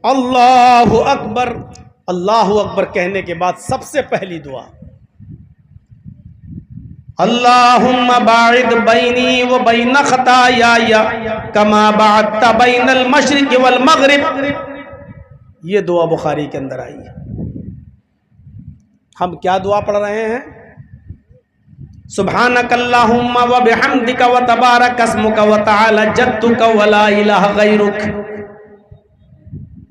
اللہ اکبر، اللہ اکبر کہنے کے بعد سب سے پہلی دعا اللہم باعد بینی و بین خطایای کما باعدت بین المشرق والمغرب. یہ دعا بخاری کے اندر آئی ہے. ہم کیا دعا پڑھ رہے ہیں؟ سبحانک اللہم و بحمدک و تبارک اسمک و تعالی جدک و لا الہ غیرک.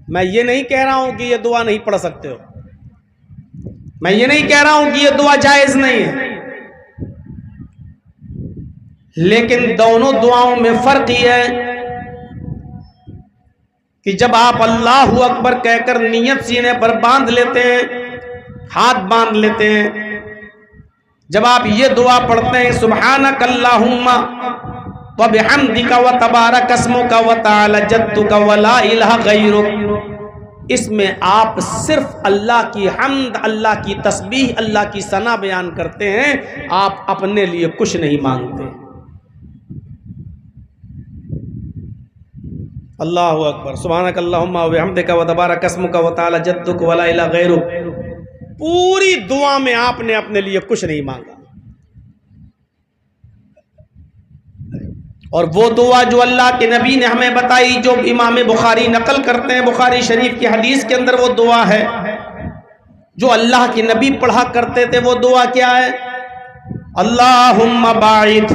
میں یہ نہیں کہہ رہا ہوں کہ یہ دعا نہیں پڑھ سکتے ہو، میں یہ نہیں کہہ رہا ہوں کہ یہ دعا جائز نہیں ہے، لیکن دونوں دعاؤں میں فرق یہ ہے کہ جب آپ اللہ اکبر کہہ کر نیت سینے پر باندھ لیتے ہیں، ہاتھ باندھ لیتے ہیں، جب آپ یہ دعا پڑھتے ہیں سبحانک اللہم و بحمدک و تبارک اسمک و تعالی جدک و لا الہ غیرک، اس میں آپ صرف اللہ کی حمد، اللہ کی تسبیح، اللہ کی ثنا بیان کرتے ہیں، آپ اپنے لیے کچھ نہیں مانگتے. اللہ اکبر، سبحانک اللہم و بحمدک و تبارک اسمک و تعالی جدک و لا الہ غیرک، پوری دعا میں آپ نے اپنے لیے کچھ نہیں مانگا. اور وہ دعا جو اللہ کے نبی نے ہمیں بتائی، جو امام بخاری نقل کرتے ہیں بخاری شریف کی حدیث کے اندر، وہ دعا ہے جو اللہ کے نبی پڑھا کرتے تھے. وہ دعا کیا ہے؟ اللہم باعد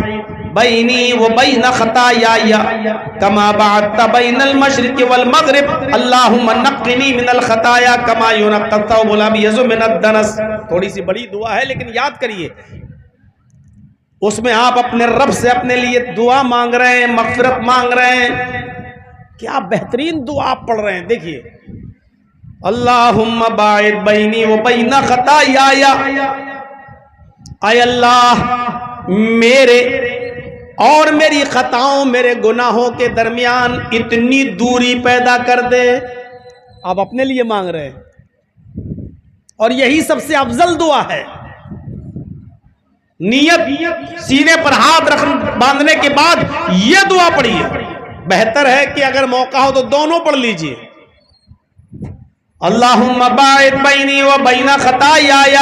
بینی و بین خطایای کما باعدت بین المشرق والمغرب اللہم نقنی من الخطایا کما ینقی الثوب الابیض من الدنس. تھوڑی سی بڑی دعا ہے لیکن یاد کریے، اس میں آپ اپنے رب سے اپنے لیے دعا مانگ رہے ہیں، مغفرت مانگ رہے ہیں. کیا بہترین دعا آپ پڑھ رہے ہیں. دیکھیے، اللہم باعد بینی و بین خطایای، اے اللہ میرے اور میری خطاؤں، میرے گناہوں کے درمیان اتنی دوری پیدا کر دے. آپ اپنے لیے مانگ رہے ہیں، اور یہی سب سے افضل دعا ہے. نیت سینے پر ہاتھ باندھنے کے بعد یہ دعا پڑھیے. بہتر ہے کہ اگر موقع ہو تو دونوں پڑھ لیجئے. اللہم باعد بینی و بین خطایای،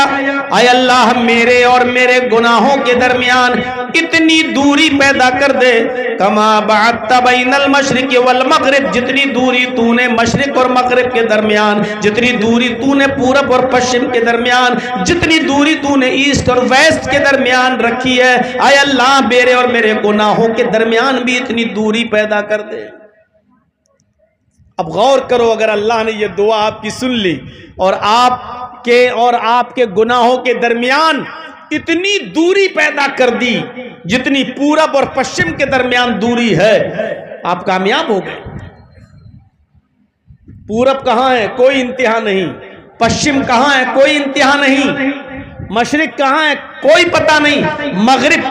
اے اللہ میرے اور میرے گناہوں کے درمیان اتنی دوری پیدا کر دے. کما باعدت بین المشرق والمغرب، جتنی دوری تو نے مشرق اور مغرب کے درمیان، جتنی دوری تو نے پورب اور پشچم کے درمیان، جتنی دوری تو نے ایسٹ اور ویسٹ کے درمیان رکھی ہے، اے اللہ میرے اور میرے گناہوں کے درمیان بھی اتنی دوری پیدا کر دے. اب غور کرو، اگر اللہ نے یہ دعا آپ کی سن لی اور آپ کے گناہوں کے درمیان اتنی دوری پیدا کر دی جتنی پورب اور پشچم کے درمیان دوری ہے، آپ کامیاب ہو گئے. پورب کہاں ہے؟ کوئی انتہا نہیں. پشچم کہاں ہے؟ کوئی انتہا نہیں. مشرق کہاں ہے؟ کوئی پتہ نہیں. مغرب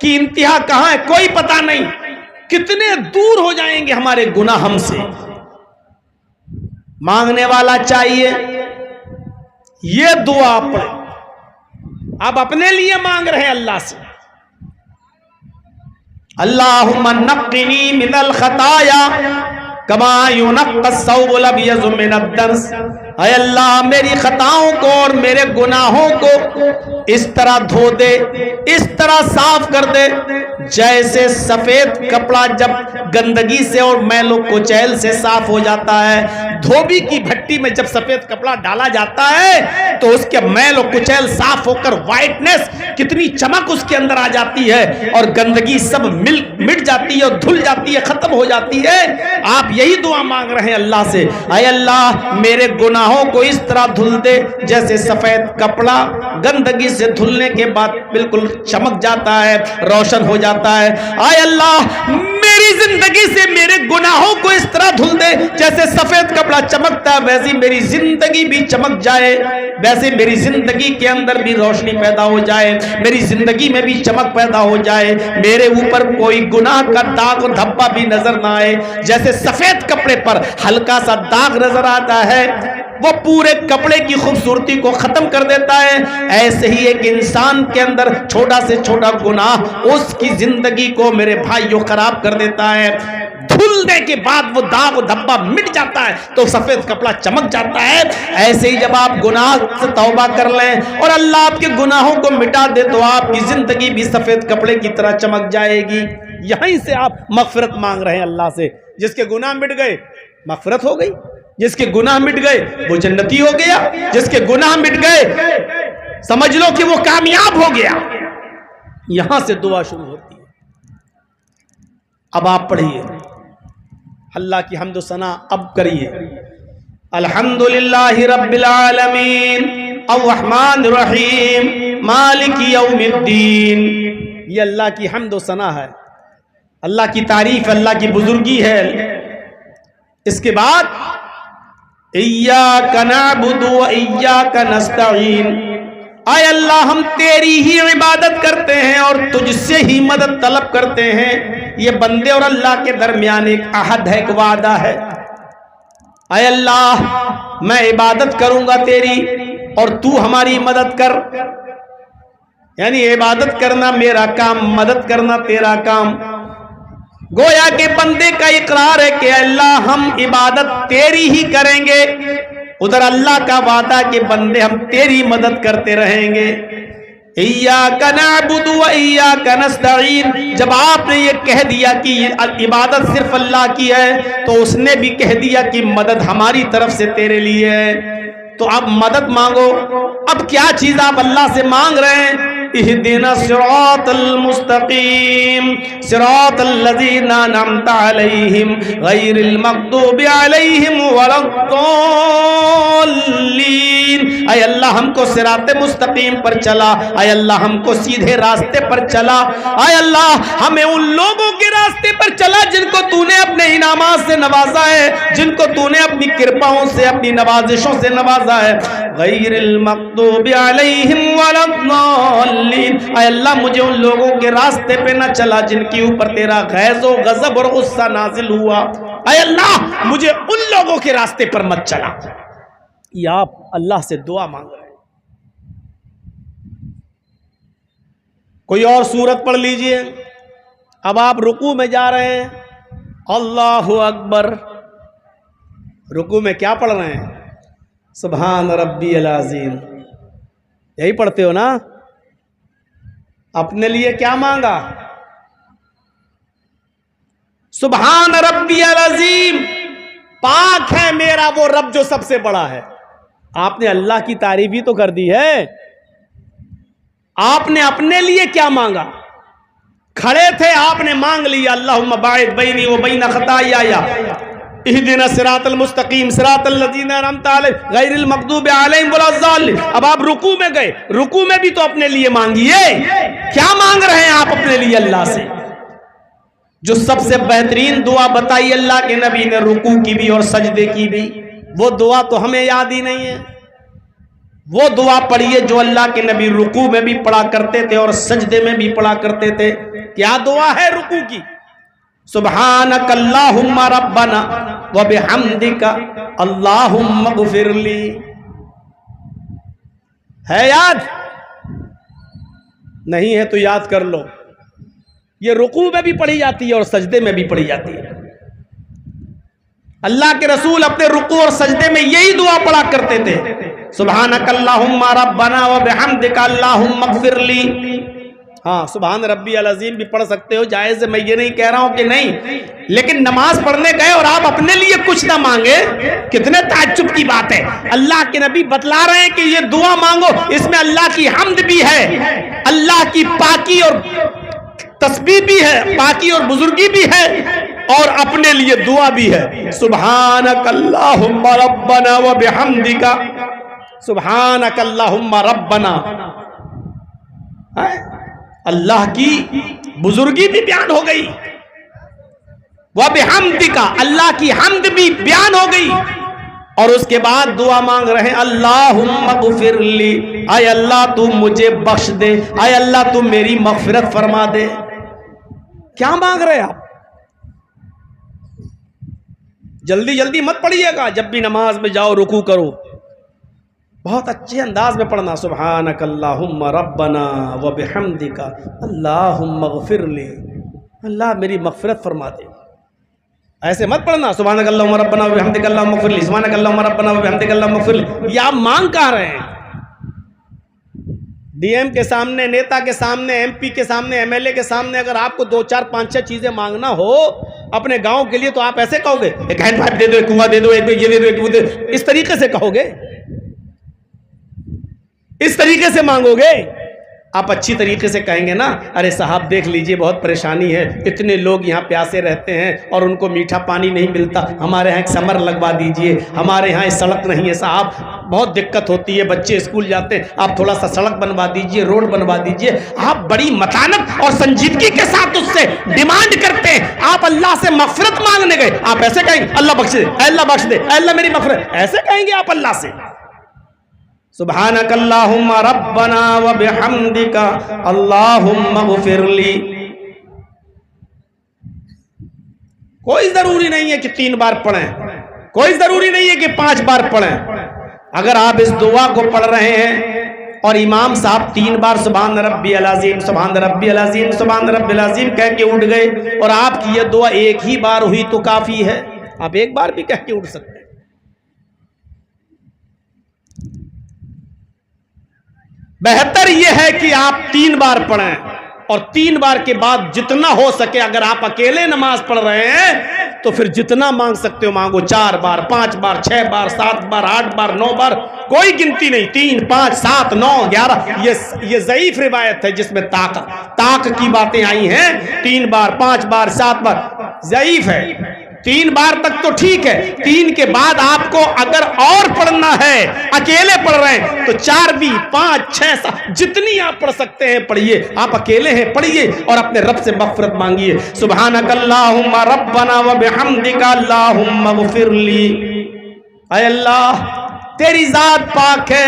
کی انتہا کہاں ہے؟ کوئی پتہ نہیں. کتنے دور ہو جائیں گے ہمارے گناہ ہم سے. مانگنے والا چاہیے یہ دعا پڑھیں. آپ اپنے لیے مانگ رہے ہیں اللہ سے، اللہم نقنی من الخطایا کما ینقی الثوب الابیض من الدنس. اے اللہ میری خطاؤں کو اور میرے گناہوں کو اس طرح دھو دے، اس طرح صاف کر دے جیسے سفید کپڑا جب گندگی سے اور میل و کچیل سے صاف ہو جاتا ہے. دھوبی کی بھٹی میں جب سفید کپڑا ڈالا جاتا ہے تو اس کے میل و کچیل صاف ہو کر وائٹنس، کتنی چمک اس کے اندر آ جاتی ہے، اور گندگی سب مٹ جاتی ہے اور دھل جاتی ہے، ختم ہو جاتی ہے. آپ یہی دعا مانگ رہے ہیں اللہ سے، اے اللہ میرے گناہوں کو اس طرح دھل دے جیسے سفید کپڑا گندگی سے دھلنے کے بعد بالکل چمک جاتا ہے، روشن ہو جاتا ہے. اے اللہ میری زندگی سے میرے گناہوں کو اس طرح دھل دے جیسے سفید کپڑا چمکتا ہے، ویسی میری زندگی بھی چمک جائے، ویسے میری زندگی کے اندر بھی روشنی پیدا ہو جائے، میری زندگی میں بھی چمک پیدا ہو جائے، میرے اوپر کوئی گناہ کا داغ و دھبا بھی نظر نہ آئے. جیسے سفید کپڑے پر ہلکا سا داغ نظر آتا ہے، وہ پورے کپڑے کی خوبصورتی کو ختم کر دیتا ہے، ایسے ہی ایک انسان کے اندر چھوٹا سے چھوٹا گناہ اس کی زندگی کو میرے بھائیوں خراب کر دیتا ہے. دھلنے کے بعد وہ داغ و دھبا مٹ جاتا ہے تو سفید کپڑا چمک جاتا ہے، ایسے ہی جب آپ گناہ سے توبہ کر لیں اور اللہ آپ کے گناہوں کو مٹا دے تو آپ کی زندگی بھی سفید کپڑے کی طرح چمک جائے گی۔ یہیں سے آپ مغفرت مانگ رہے ہیں اللہ سے۔ جس کے گناہ مٹ گئے مغفرت ہو گئی، جس کے گناہ مٹ گئے وہ جنتی ہو گیا، جس کے گناہ مٹ گئے سمجھ لو کہ وہ کامیاب ہو گیا۔ یہاں سے دعا شروع ہوتی ہے۔ اب آپ پڑھیے اللہ کی حمد و ثنا، اب کریے الحمدللہ رب العالمین الرحمن الرحیم مالک یوم الدین۔ یہ اللہ کی حمد و ثنا ہے، اللہ کی تعریف، اللہ کی بزرگی ہے۔ اس کے بعد ایاک نعبد و ایاک نستعین، اے اللہ ہم تیری ہی عبادت کرتے ہیں اور تجھ سے ہی مدد طلب کرتے ہیں۔ یہ بندے اور اللہ کے درمیان ایک عہد ہے، ایک وعدہ ہے۔ اے اللہ میں عبادت کروں گا تیری اور تو ہماری مدد کر، یعنی عبادت کرنا میرا کام، مدد کرنا تیرا کام۔ گویا کہ بندے کا اقرار ہے کہ اللہ ہم عبادت تیری ہی کریں گے، ادھر اللہ کا وعدہ کہ بندے ہم تیری مدد کرتے رہیں گے۔ ایاک نعبد و ایاک نستعین، جب آپ نے یہ کہہ دیا کہ عبادت صرف اللہ کی ہے تو اس نے بھی کہہ دیا کہ مدد ہماری طرف سے تیرے لیے ہے، تو اب مدد مانگو۔ اب کیا چیز آپ اللہ سے مانگ رہے ہیں؟ اہدنا الصراط المستقیم صراط الذین انعمت علیہم غیر المغضوب علیہم ولا الضالین۔ اے اللہ ہم کو صراط مستقیم پر چلا، اے اللہ ہم کو سیدھے راستے پر چلا، اے اللہ ہمیں ان لوگوں کے راستے پر چلا جن کو تو نے اپنے انعامات سے نوازا ہے، جن کو تو نے اپنی کرپاؤں سے، اپنی نوازشوں سے نوازا ہے۔ غیر المغضوب علیہم ولا الضالین، اے اللہ مجھے ان لوگوں کے راستے پہ نہ چلا جن کے اوپر تیرا غیظ و غضب اور غصہ نازل ہوا، اے اللہ مجھے ان لوگوں کے راستے پر مت چلا۔ یہ آپ اللہ سے دعا مانگ رہے ہیں۔ کوئی اور سورت پڑھ لیجئے۔ اب آپ رکوع میں جا رہے ہیں، اللہ اکبر۔ رکوع میں کیا پڑھ رہے ہیں؟ سبحان ربی العظیم، یہی پڑھتے ہو نا؟ اپنے لیے کیا مانگا؟ سبحان ربی العظیم، پاک ہے میرا وہ رب جو سب سے بڑا ہے۔ آپ نے اللہ کی تعریف ہی تو کر دی ہے۔ آپ نے اپنے لیے کیا مانگا؟ کھڑے تھے آپ نے مانگ لیا اللہم باعد بینی و بین خطایا اہدنا الصراط المستقیم صراط الذین انعمت علیہم غیر المغضوب علیہم ولا الضالین۔ اب آپ رکوع میں گئے، رکوع میں بھی تو اپنے لیے مانگیے۔ کیا مانگ رہے ہیں آپ اپنے لیے اللہ سے؟ جو سب سے بہترین دعا بتائی اللہ کے نبی نے رکوع کی بھی اور سجدے کی بھی، وہ دعا تو ہمیں یاد ہی نہیں ہے۔ وہ دعا پڑھیے جو اللہ کے نبی رکوع میں بھی پڑھا کرتے تھے اور سجدے میں بھی پڑھا کرتے تھے۔ کیا دعا ہے رکوع کی؟ سبحانک اللہم ربنا وبحمدک اللہم اغفر لی۔ ہے یاد؟ نہیں ہے تو یاد کر لو۔ یہ رکوع میں بھی پڑھی جاتی ہے اور سجدے میں بھی پڑھی جاتی ہے۔ اللہ کے رسول اپنے رکوع اور سجدے میں یہی دعا پڑھا کرتے تھے، سبحانک اللہم ربنا وبحمدک اللہم اغفر لی۔ ہاں سبحان ربی العظیم بھی پڑھ سکتے ہو، جائز ہے، میں یہ نہیں کہہ رہا ہوں کہ نہیں، لیکن نماز پڑھنے گئے اور آپ اپنے لیے کچھ نہ مانگے، کتنے تعجب کی بات ہے۔ اللہ کے نبی بتلا رہے ہیں کہ یہ دعا مانگو، اس میں اللہ کی حمد بھی ہے، اللہ کی پاکی اور تسبیح بھی ہے، پاکی اور بزرگی بھی ہے، اور اپنے لیے دعا بھی ہے۔ سبحانک اللہم ربنا وبحمدک، سبحانک اللہم ربنا، اللہ کی بزرگی بھی بیان ہو گئی، وبحمدک، اللہ کی حمد بھی بیان ہو گئی، اور اس کے بعد دعا مانگ رہے ہیں اللہم اغفر لی، اے اللہ تو مجھے بخش دے، اے اللہ تو میری مغفرت فرما دے۔ کیا مانگ رہے آپ؟ جلدی جلدی مت پڑھیے گا، جب بھی نماز میں جاؤ رکوع کرو بہت اچھے انداز میں پڑھنا، سبحانک اللہم ربنا وبحمدک اللہم اغفر لی، اللہ میری مغفرت فرما دے۔ ایسے مت پڑھنا سبحانک اللہم ربنا و بحمدک اللہم اغفر لی، سبحانک اللہم ربنا و بحمدک اللہم اغفر لی. یہ آپ مانگ کہاں رہے ہیں؟ ڈی ایم کے سامنے، نیتا کے سامنے، ایم پی کے سامنے، ایم ایل اے کے سامنے اگر آپ کو 2 4 5 6 چیزیں مانگنا ہو اپنے گاؤں کے لیے تو آپ ایسے کہو گے ایک ہینڈ پائپ دے دو، ایک کنواں دے دو، ایک یہ دے دو، ایک وہ دے دو، اس طریقے سے کہو گے؟ اس طریقے سے مانگو گے؟ آپ اچھی طریقے سے کہیں گے نا، ارے صاحب دیکھ لیجئے بہت پریشانی ہے، اتنے لوگ یہاں پیاسے رہتے ہیں اور ان کو میٹھا پانی نہیں ملتا، ہمارے ہاں ایک سمر لگوا دیجئے، ہمارے ہاں سڑک نہیں ہے صاحب، بہت دقت ہوتی ہے، بچے اسکول جاتے ہیں، آپ تھوڑا سا سڑک بنوا دیجئے، روڈ بنوا دیجئے. آپ بڑی متانت اور سنجیدگی کے ساتھ اس سے ڈیمانڈ کرتے ہیں. آپ اللہ سے مغفرت مانگنے گئے، آپ ایسے کہیں گے اللہ بخش دے، اے اللہ بخش دے، اے اللہ میری مغفرت، ایسے کہیں گے آپ اللہ سے؟ سبحانک اللہم ربنا و بحمدک اللہم اغفر لی. کوئی ضروری نہیں ہے کہ 3 بار پڑھیں، کوئی ضروری نہیں ہے کہ 5 بار پڑھیں. اگر آپ اس دعا کو پڑھ رہے ہیں اور امام صاحب 3 بار سبحان ربی العظیم، سبحان ربی العظیم، سبحان ربی العظیم کہہ کے اٹھ گئے اور آپ کی یہ دعا ایک ہی بار ہوئی تو کافی ہے. آپ ایک بار بھی کہہ کے اٹھ سکتے ہیں. بہتر یہ ہے کہ آپ 3 بار پڑھیں اور 3 بار کے بعد جتنا ہو سکے، اگر آپ اکیلے نماز پڑھ رہے ہیں تو پھر جتنا مانگ سکتے ہو مانگو، 4 بار، 5 بار، 6 بار، 7 بار، 8 بار، 9 بار، کوئی گنتی نہیں. 3 5 7 9 11 یہ ضعیف روایت ہے جس میں طاق کی باتیں آئی ہیں. 3 بار، 5 بار، 7 بار ضعیف ہے. 3 بار تک تو ٹھیک ہے. 3 کے بعد آپ کو اگر اور پڑھنا ہے، اکیلے پڑھ رہے ہیں تو 4 بھی، 5 6 7 جتنی آپ پڑھ سکتے ہیں پڑھیے. آپ اکیلے ہیں پڑھیے اور اپنے رب سے مغفرت مانگیے. سبحانک اللہم ربنا و بحمدک اللہم اغفر لی. اے اللہ تیری ذات پاک ہے،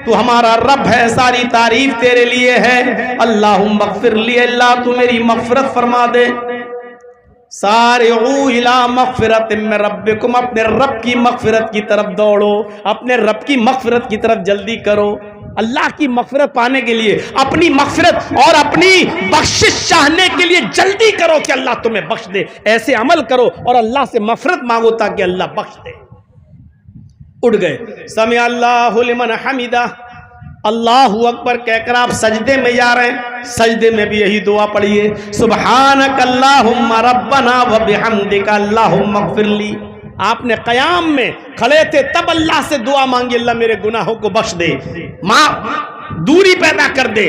تو ہمارا رب ہے، ساری تعریف تیرے لیے ہے. اللہم اغفر لی، اللہ تو میری مغفرت فرما دے. سارعوا الی مغفرت من ربکم، اپنے رب کی مغفرت کی طرف دوڑو، اپنے رب کی مغفرت کی طرف جلدی کرو. اللہ کی مغفرت پانے کے لیے، اپنی مغفرت اور اپنی بخشش چاہنے کے لیے جلدی کرو کہ اللہ تمہیں بخش دے. ایسے عمل کرو اور اللہ سے مغفرت مانگو تاکہ اللہ بخش دے. اٹھ گئے، سمع اللہ لمن حمدہ، اللہ اکبر کہہ کر آپ سجدے میں جا رہے ہیں. سجدے میں بھی یہی دعا پڑھیے، سبحانک اللہم ربنا و بحمدک اللہم اغفر لی. آپ نے قیام میں کھڑے تھے تب اللہ سے دعا مانگی، اللہ میرے گناہوں کو بخش دے، ماں دوری پیدا کر دے،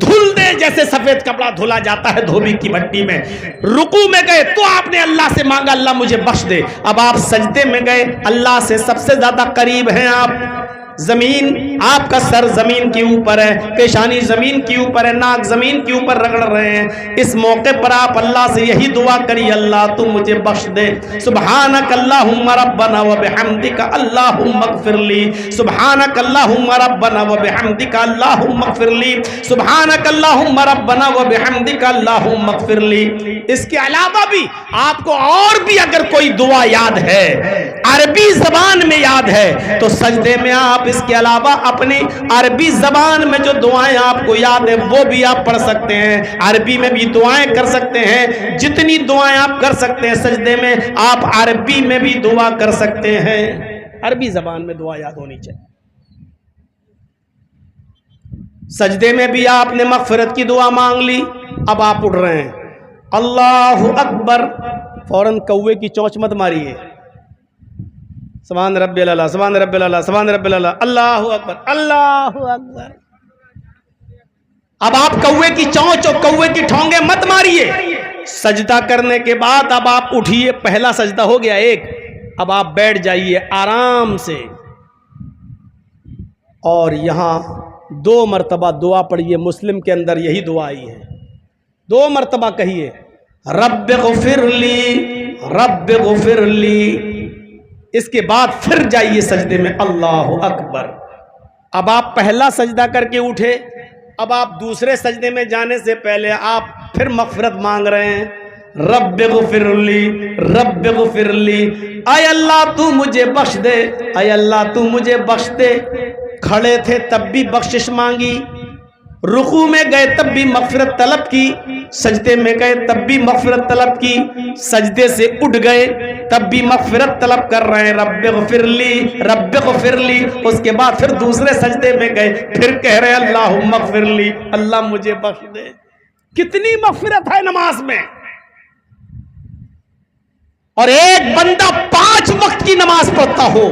دھل دے جیسے سفید کپڑا دھلا جاتا ہے دھوبی کی بھٹی میں. رکوع میں گئے تو آپ نے اللہ سے مانگا اللہ مجھے بخش دے. اب آپ سجدے میں گئے، اللہ سے سب سے زیادہ قریب ہیں آپ. زمین، آپ کا سر زمین کے اوپر ہے، پیشانی زمین کے اوپر ہے، ناک زمین کے اوپر رگڑ رہے ہیں. اس موقع پر آپ اللہ سے یہی دعا کری، اللہ تو مجھے بخش دے. سبحانک اللہم ربنا و بحمدک اللہم اغفر لی. سبحانک اللہم ربنا و بحمدک اللہم اغفر لی. سبحانک اللہم ربنا و بحمدک اللہم اغفر لی. اس کے علاوہ بھی آپ کو اور بھی اگر کوئی دعا یاد ہے، عربی زبان میں یاد ہے، تو سجدے میں آپ اس کے علاوہ اپنی عربی زبان میں جو دعائیں آپ کو یاد ہیں وہ بھی آپ پڑھ سکتے ہیں. عربی میں بھی دعائیں کر سکتے ہیں، جتنی دعائیں آپ کر سکتے ہیں سجدے میں آپ عربی میں بھی دعا کر سکتے ہیں. عربی زبان میں دعا یاد ہونی چاہیے. سجدے میں بھی آپ نے مغفرت کی دعا مانگ لی. اب آپ اٹھ رہے ہیں، اللہ اکبر، فوراً کوے کی چونچ مت ماریے. سبحان ربی اللہ، سبحان ربی اللہ، سبحان ربی اللہ، اللہ اکبر، اللہ اکبر. اب آپ کوے کی چونچ اور کوے کی ٹھونگے مت ماریے. سجدہ کرنے کے بعد اب آپ اٹھیے، پہلا سجدہ ہو گیا ایک. اب آپ بیٹھ جائیے آرام سے اور یہاں 2 مرتبہ دعا پڑھیے. مسلم کے اندر یہی دعا آئی ہے، 2 مرتبہ کہیے، رب اغفر لی، رب اغفر لی. اس کے بعد پھر جائیے سجدے میں، اللہ اکبر. اب آپ پہلا سجدہ کر کے اٹھے، اب آپ دوسرے سجدے میں جانے سے پہلے آپ پھر مغفرت مانگ رہے ہیں، رب اغفر لی، رب اغفر لی. اے اللہ تو مجھے بخش دے، اے اللہ تو مجھے بخش دے. کھڑے تھے تب بھی بخشش مانگی، رکوع میں گئے تب بھی مغفرت طلب کی، سجدے میں گئے تب بھی مغفرت طلب کی، سجدے سے اٹھ گئے تب بھی مغفرت طلب کر رہے ہیں، رب اغفر لی رب اغفر لی۔ اس کے بعد پھر دوسرے سجدے میں گئے، پھر کہہ رہے ہیں اللہم اغفر لی، اللہ مجھے بخش دے۔ کتنی مغفرت ہے نماز میں! اور ایک بندہ 5 وقت کی نماز پڑھتا ہو،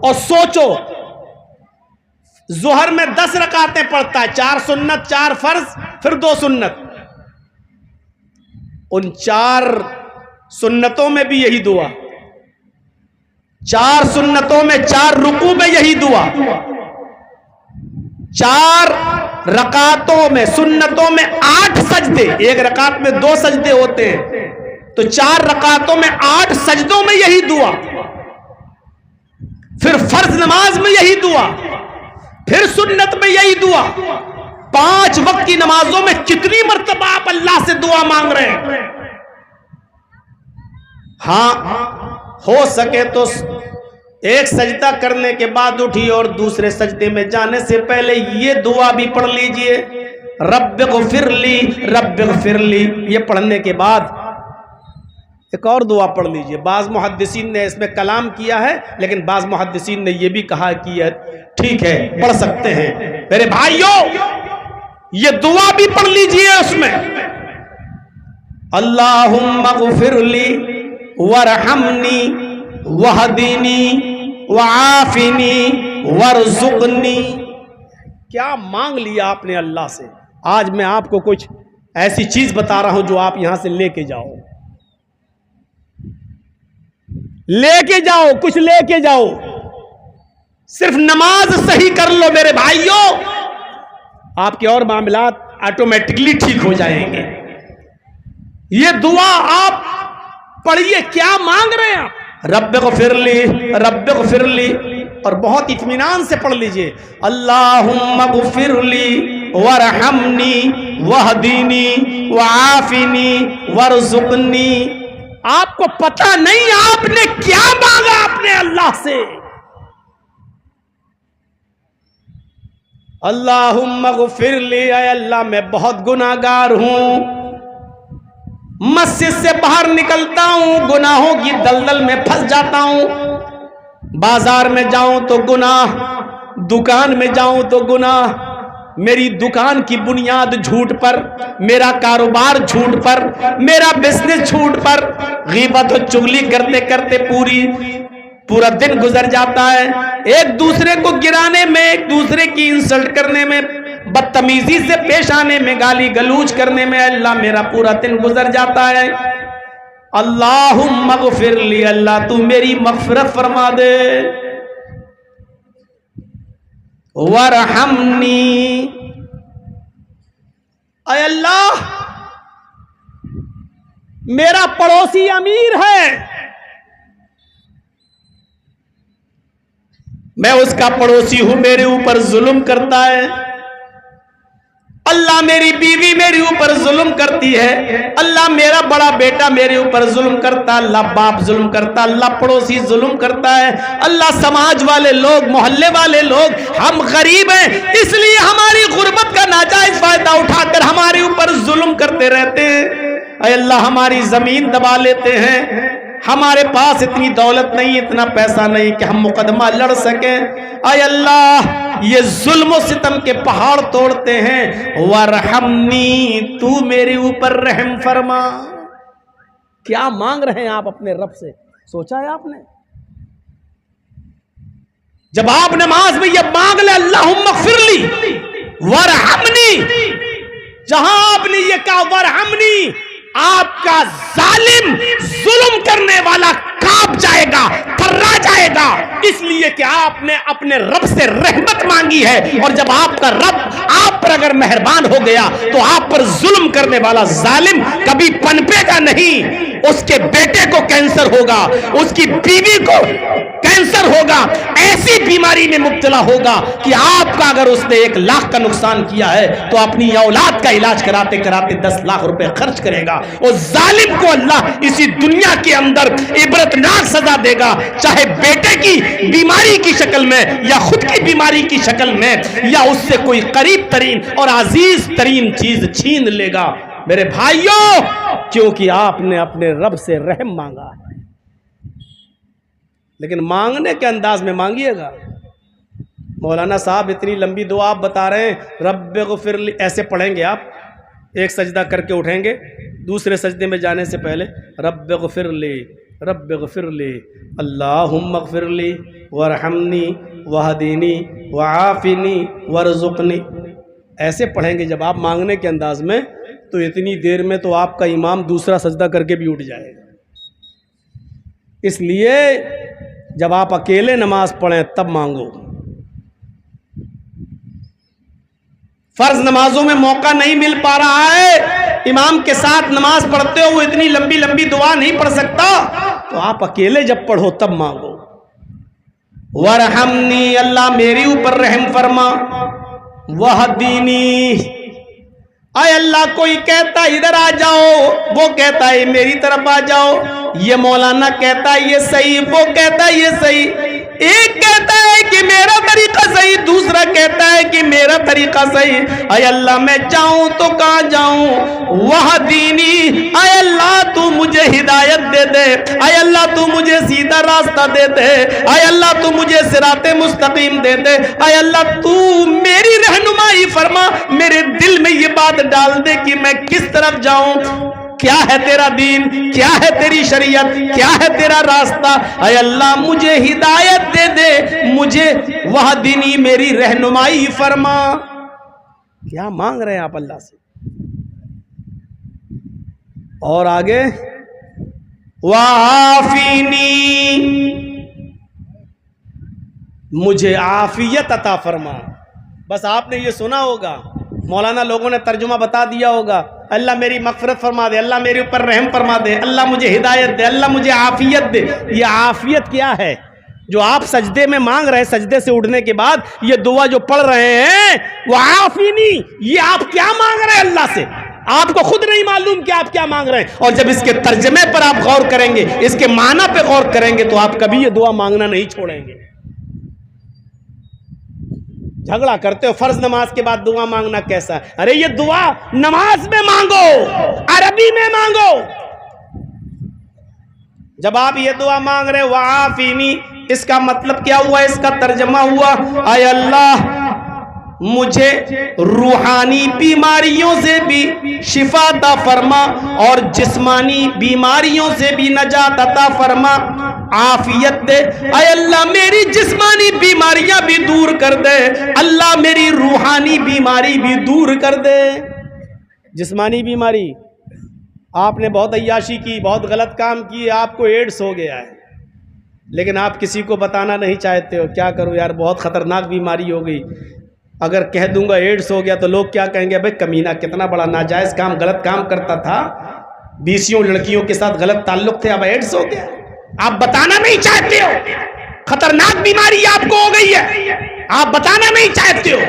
اور سوچو ظہر میں 10 رکعتیں پڑھتا ہے، 4 سنت 4 فرض پھر 2 سنت، ان 4 سنتوں میں بھی یہی دعا، 4 سنتوں میں 4 رکوع میں یہی دعا، 4 رکعتوں میں سنتوں میں 8 سجدے، ایک رکعت میں 2 سجدے ہوتے ہیں، تو 4 رکعتوں میں 8 سجدوں میں یہی دعا، پھر فرض نماز میں یہی دعا، پھر سنت میں یہی دعا۔ 5 وقت کی نمازوں میں کتنی مرتبہ آپ اللہ سے دعا مانگ رہے ہیں؟ ہاں ہو سکے تو ایک سجدہ کرنے کے بعد اٹھی اور دوسرے سجدے میں جانے سے پہلے یہ دعا بھی پڑھ لیجئے، رب اغفر لی رب اغفر لی۔ یہ پڑھنے کے بعد ایک اور دعا پڑھ لیجئے۔ بعض محدثین نے اس میں کلام کیا ہے، لیکن بعض محدثین نے یہ بھی کہا کہ یہ ٹھیک ہے پڑھ سکتے ہیں۔ میرے بھائیوں یہ دعا بھی پڑھ لیجئے اس میں، اللہم اغفر لی ورحمنی وہدنی وعافنی ورزقنی۔ کیا مانگ لیا آپ نے اللہ سے؟ آج میں آپ کو کچھ ایسی چیز بتا رہا ہوں جو آپ یہاں سے لے کے جاؤ، لے کے جاؤ، کچھ لے کے جاؤ۔ صرف نماز صحیح کر لو میرے بھائیوں، آپ کے اور معاملات آٹومیٹکلی ٹھیک ہو جائیں گے۔ یہ دعا آپ پڑھیے، کیا مانگ رہے ہیں آپ؟ رب اغفر لی رب اغفر لی، اور بہت اطمینان سے پڑھ لیجئے، اللہم اغفر لی ورحمنی وہدنی وعافنی ورزقنی۔ آپ کو پتہ نہیں آپ نے کیا مانگا اپنے اللہ سے۔ اللہم اغفر لی، اے اللہ میں بہت گناہگار ہوں، مسجد سے باہر نکلتا ہوں گناہوں کی دلدل میں پھنس جاتا ہوں، بازار میں جاؤں تو گناہ، دکان میں جاؤں تو گناہ، میری دکان کی بنیاد جھوٹ پر، میرا کاروبار جھوٹ پر، میرا بزنس جھوٹ پر، غیبت و چغلی کرتے کرتے پورا دن گزر جاتا ہے، ایک دوسرے کو گرانے میں، ایک دوسرے کی انسلٹ کرنے میں، بدتمیزی سے پیش آنے میں، گالی گلوچ کرنے میں اللہ میرا پورا دن گزر جاتا ہے۔ اللہم اغفر لی، اللہ تو میری مغفرت فرما دے، ورحمنی، اے اللہ میرا پڑوسی امیر ہے، میں اس کا پڑوسی ہوں، میرے اوپر ظلم کرتا ہے، اللہ میری بیوی میرے اوپر ظلم کرتی ہے، اللہ میرا بڑا بیٹا میرے اوپر ظلم کرتا، اللہ باپ ظلم کرتا، اللہ پڑوسی ظلم کرتا ہے، اللہ سماج والے لوگ، محلے والے لوگ، ہم غریب ہیں اس لیے ہماری غربت کا ناجائز فائدہ اٹھا کر ہمارے اوپر ظلم کرتے رہتے ہیں، اے اللہ ہماری زمین دبا لیتے ہیں، ہمارے پاس اتنی دولت نہیں، اتنا پیسہ نہیں کہ ہم مقدمہ لڑ سکیں، اے اللہ یہ ظلم و ستم کے پہاڑ توڑتے ہیں، ورحمنی، تو میرے اوپر رحم فرما۔ کیا مانگ رہے ہیں آپ اپنے رب سے؟ سوچا ہے آپ نے؟ جب آپ نماز میں یہ مانگ لے اللہم اغفر لی ورحمنی، جہاں آپ نے یہ کہا ورحمنی، آپ کا ظالم ظلم کرنے والا کانپ جائے گا، تھرا جائے گا، اس لیے کہ آپ نے اپنے رب سے رحمت مانگی ہے، اور جب آپ کا رب آپ پر اگر مہربان ہو گیا تو آپ پر ظلم کرنے والا ظالم کبھی پنپے گا نہیں، اس کے بیٹے کو کینسر ہوگا، اس کی بیوی کو کینسر ہوگا، ایسی بیماری بیماری میں مبتلا ہوگا کہ آپ کا اگر اس نے 1 لاکھ کا نقصان کیا ہے تو اپنی اولاد کا علاج کراتے کراتے 10 لاکھ روپے خرچ کرے گا. اور ظالم کو اللہ اسی دنیا کے اندر عبرتناک سزا دے گا, چاہے بیٹے کی بیماری کی شکل میں یا خود کی بیماری کی شکل میں یا اس سے کوئی قریب ترین اور عزیز ترین چیز چھین لے گا. میرے بھائیوں, کیونکہ آپ نے اپنے رب سے رحم مانگا ہے, لیکن مانگنے کے انداز میں مانگیے گا. مولانا صاحب اتنی لمبی دعا آپ بتا رہے ہیں, رب اغفر لی, ایسے پڑھیں گے آپ, ایک سجدہ کر کے اٹھیں گے, دوسرے سجدے میں جانے سے پہلے رب اغفر لی رب اغفر لی اللہم اغفر لی ورحمنی وہدینی وعافنی ورزقنی, ایسے پڑھیں گے جب آپ مانگنے کے انداز میں, تو اتنی دیر میں تو آپ کا امام دوسرا سجدہ کر کے بھی اٹھ جائے گا. اس لیے جب آپ اکیلے نماز پڑھیں تب مانگو. فرض نمازوں میں موقع نہیں مل پا رہا ہے, امام کے ساتھ نماز پڑھتے ہو وہ اتنی لمبی لمبی دعا نہیں پڑھ سکتا, تو آپ اکیلے جب پڑھو تب مانگو. ورحمنی, اللہ میری اوپر رحم فرما, وہدینی, اے اللہ کوئی کہتا ادھر آ جاؤ, وہ کہتا ہے میری طرف آ جاؤ, یہ مولانا کہتا ہے یہ صحیح, وہ کہتا ہے یہ صحیح, ایک کہتا ہے کہ میرا طریقہ صحیح, دوسرا کہتا ہے کہ میرا طریقہ صحیح. اے اللہ میں جاؤں تو کہاں جاؤں, وہدینی, اے اللہ تو مجھے ہدایت دے دے, اے اللہ تو مجھے سیدھا راستہ دے دے, اے اللہ تو مجھے صراط مستقیم دے دے, اے اللہ تو میری رہنمائی فرما, میرے دل میں یہ بات ڈال دے کہ میں کس طرف جاؤں, کیا ہے تیرا دین, کیا ہے تیری شریعت, کیا ہے تیرا راستہ. اے اللہ مجھے ہدایت دے دے, مجھے وہدینی, میری رہنمائی فرما. کیا مانگ رہے ہیں آپ اللہ سے؟ اور آگے وعافینی, مجھے عافیت عطا فرما. بس آپ نے یہ سنا ہوگا, مولانا لوگوں نے ترجمہ بتا دیا ہوگا, اللہ میری مغفرت فرما دے, اللہ میرے اوپر رحم فرما دے, اللہ مجھے ہدایت دے, اللہ مجھے عافیت دے. یہ عافیت کیا ہے جو آپ سجدے میں مانگ رہے ہیں؟ سجدے سے اٹھنے کے بعد یہ دعا جو پڑھ رہے ہیں وعافینی, یہ آپ کیا مانگ رہے ہیں اللہ سے؟ آپ کو خود نہیں معلوم کہ آپ کیا مانگ رہے ہیں. اور جب اس کے ترجمے پر آپ غور کریں گے, اس کے معنی پہ غور کریں گے, تو آپ کبھی یہ دعا مانگنا نہیں چھوڑیں گے. جھگڑا کرتے ہو فرض نماز کے بعد دعا مانگنا کیسا ہے؟ ارے یہ دعا نماز میں مانگو, عربی میں مانگو. جب آپ یہ دعا مانگ رہے وعافینی, اس کا مطلب کیا ہوا, اس کا ترجمہ ہوا اے اللہ مجھے روحانی بیماریوں سے بھی شفا عطا فرما اور جسمانی بیماریوں سے بھی نجات عطا فرما, عافیت دے. اے اللہ میری جسمانی بیماریاں بھی دور کر دے, اللہ میری روحانی بیماری بھی دور کر دے. جسمانی بیماری, آپ نے بہت عیاشی کی, بہت غلط کام کیے, آپ کو ایڈس ہو گیا ہے, لیکن آپ کسی کو بتانا نہیں چاہتے ہو. کیا کرو یار, بہت خطرناک بیماری ہو گئی, اگر کہہ دوں گا ایڈس ہو گیا تو لوگ کیا کہیں گے, بھائی کمینہ کتنا بڑا ناجائز کام, غلط کام کرتا تھا, 20 لڑکیوں کے ساتھ غلط تعلق تھے, اب ایڈس ہو گیا. آپ بتانا نہیں چاہتے ہو, خطرناک بیماری آپ کو ہو گئی ہے, آپ بتانا نہیں چاہتے ہو.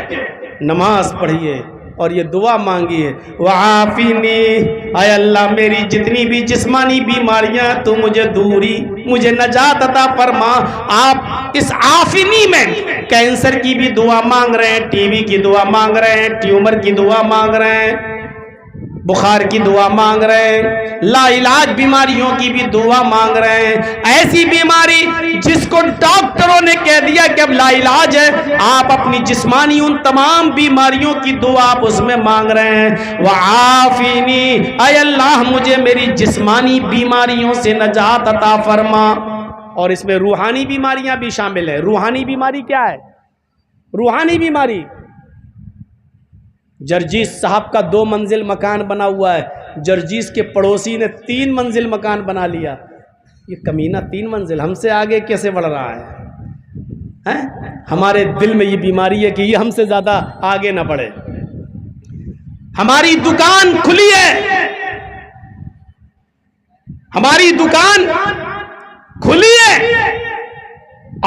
نماز پڑھیے اور یہ دعا مانگیے وعافینی, اے اللہ میری جتنی بھی جسمانی بیماریاں تو مجھے دوری, مجھے نجات عطا فرما. آپ اس عافینی میں کینسر کی بھی دعا مانگ رہے ہیں, ٹی وی کی دعا مانگ رہے ہیں, ٹیومر کی دعا مانگ رہے ہیں, بخار کی دعا مانگ رہے ہیں, لا علاج بیماریوں کی بھی دعا مانگ رہے ہیں. ایسی بیماری جس کو ڈاکٹروں نے کہہ دیا کہ اب لا علاج ہے, آپ اپنی جسمانی ان تمام بیماریوں کی دعا آپ اس میں مانگ رہے ہیں. وعافینی, اے اللہ مجھے میری جسمانی بیماریوں سے نجات عطا فرما. اور اس میں روحانی بیماریاں بھی شامل ہیں. روحانی بیماری کیا ہے؟ روحانی بیماری, جرجیس صاحب کا 2 منزل مکان بنا ہوا ہے, جرجیس کے پڑوسی نے 3 منزل مکان بنا لیا. یہ کمینہ 3 منزل ہم سے آگے کیسے بڑھ رہا ہے؟ ہمارے دل میں یہ بیماری ہے کہ یہ ہم سے زیادہ آگے نہ بڑھے. ہماری دکان کھلی ہے, ہماری دکان کھلی ہے,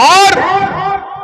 اور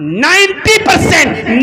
90%,